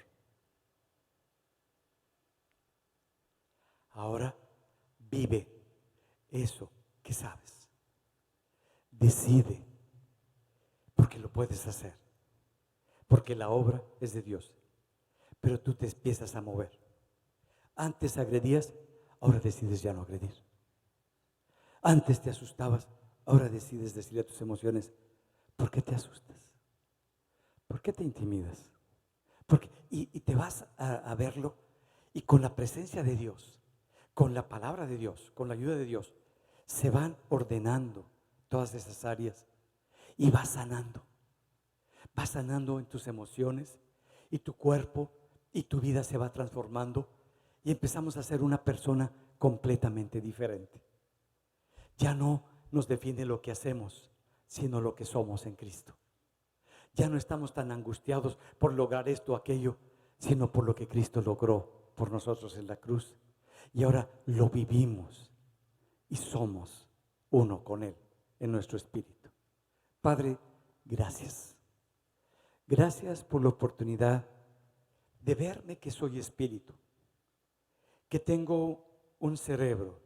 Ahora vive eso que sabes. Decide, porque lo puedes hacer. Porque la obra es de Dios. Pero tú te empiezas a mover. Antes agredías, ahora decides ya no agredir. Antes te asustabas, ahora decides decirle a tus emociones, ¿por qué te asustas? ¿Por qué te intimidas? Y te vas a verlo, y con la presencia de Dios, con la palabra de Dios, con la ayuda de Dios, se van ordenando todas esas áreas y vas sanando. Vas sanando en tus emociones, y tu cuerpo y tu vida se va transformando, y empezamos a ser una persona completamente diferente. Ya no nos define lo que hacemos, sino lo que somos en Cristo. Ya no estamos tan angustiados por lograr esto o aquello, sino por lo que Cristo logró por nosotros en la cruz. Y ahora lo vivimos y somos uno con Él en nuestro espíritu. Padre, gracias. Gracias por la oportunidad de verme que soy espíritu, que tengo un cerebro,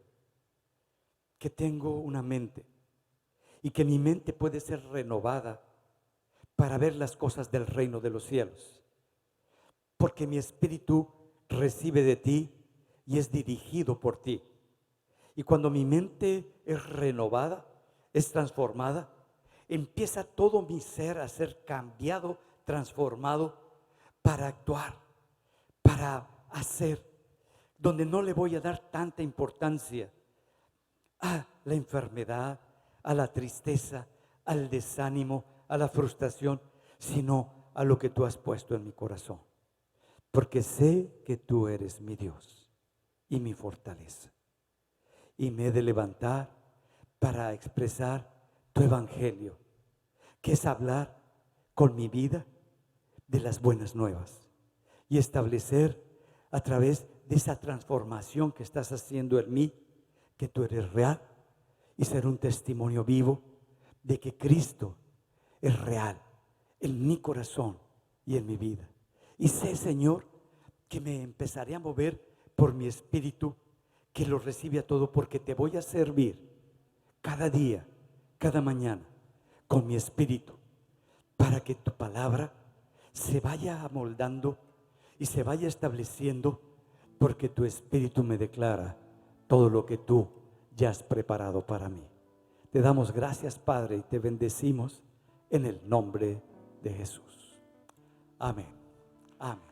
que tengo una mente, y que mi mente puede ser renovada para ver las cosas del reino de los cielos, porque mi espíritu recibe de ti y es dirigido por ti. Y cuando mi mente es renovada, es transformada, empieza todo mi ser a ser cambiado, transformado, para actuar, para hacer, donde no le voy a dar tanta importancia a la enfermedad, a la tristeza, al desánimo, a la frustración, sino a lo que tú has puesto en mi corazón. Porque sé que tú eres mi Dios y mi fortaleza. Y me he de levantar para expresar tu evangelio, que es hablar con mi vida de las buenas nuevas y establecer a través de esa transformación que estás haciendo en mí, que tú eres real, y ser un testimonio vivo de que Cristo es real en mi corazón y en mi vida. Y sé, Señor, que me empezaré a mover por mi espíritu, que lo recibe a todo, porque te voy a servir cada día, cada mañana, con mi espíritu, para que tu palabra se vaya amoldando y se vaya estableciendo, porque tu espíritu me declara todo lo que tú ya has preparado para mí. Te damos gracias, Padre, y te bendecimos en el nombre de Jesús. Amén. Amén.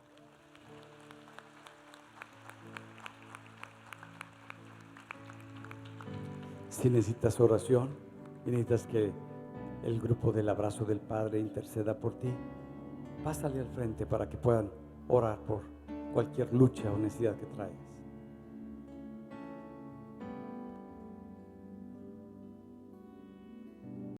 Si necesitas oración y necesitas que el grupo del abrazo del Padre interceda por ti, pásale al frente para que puedan orar por cualquier lucha o necesidad que traigas.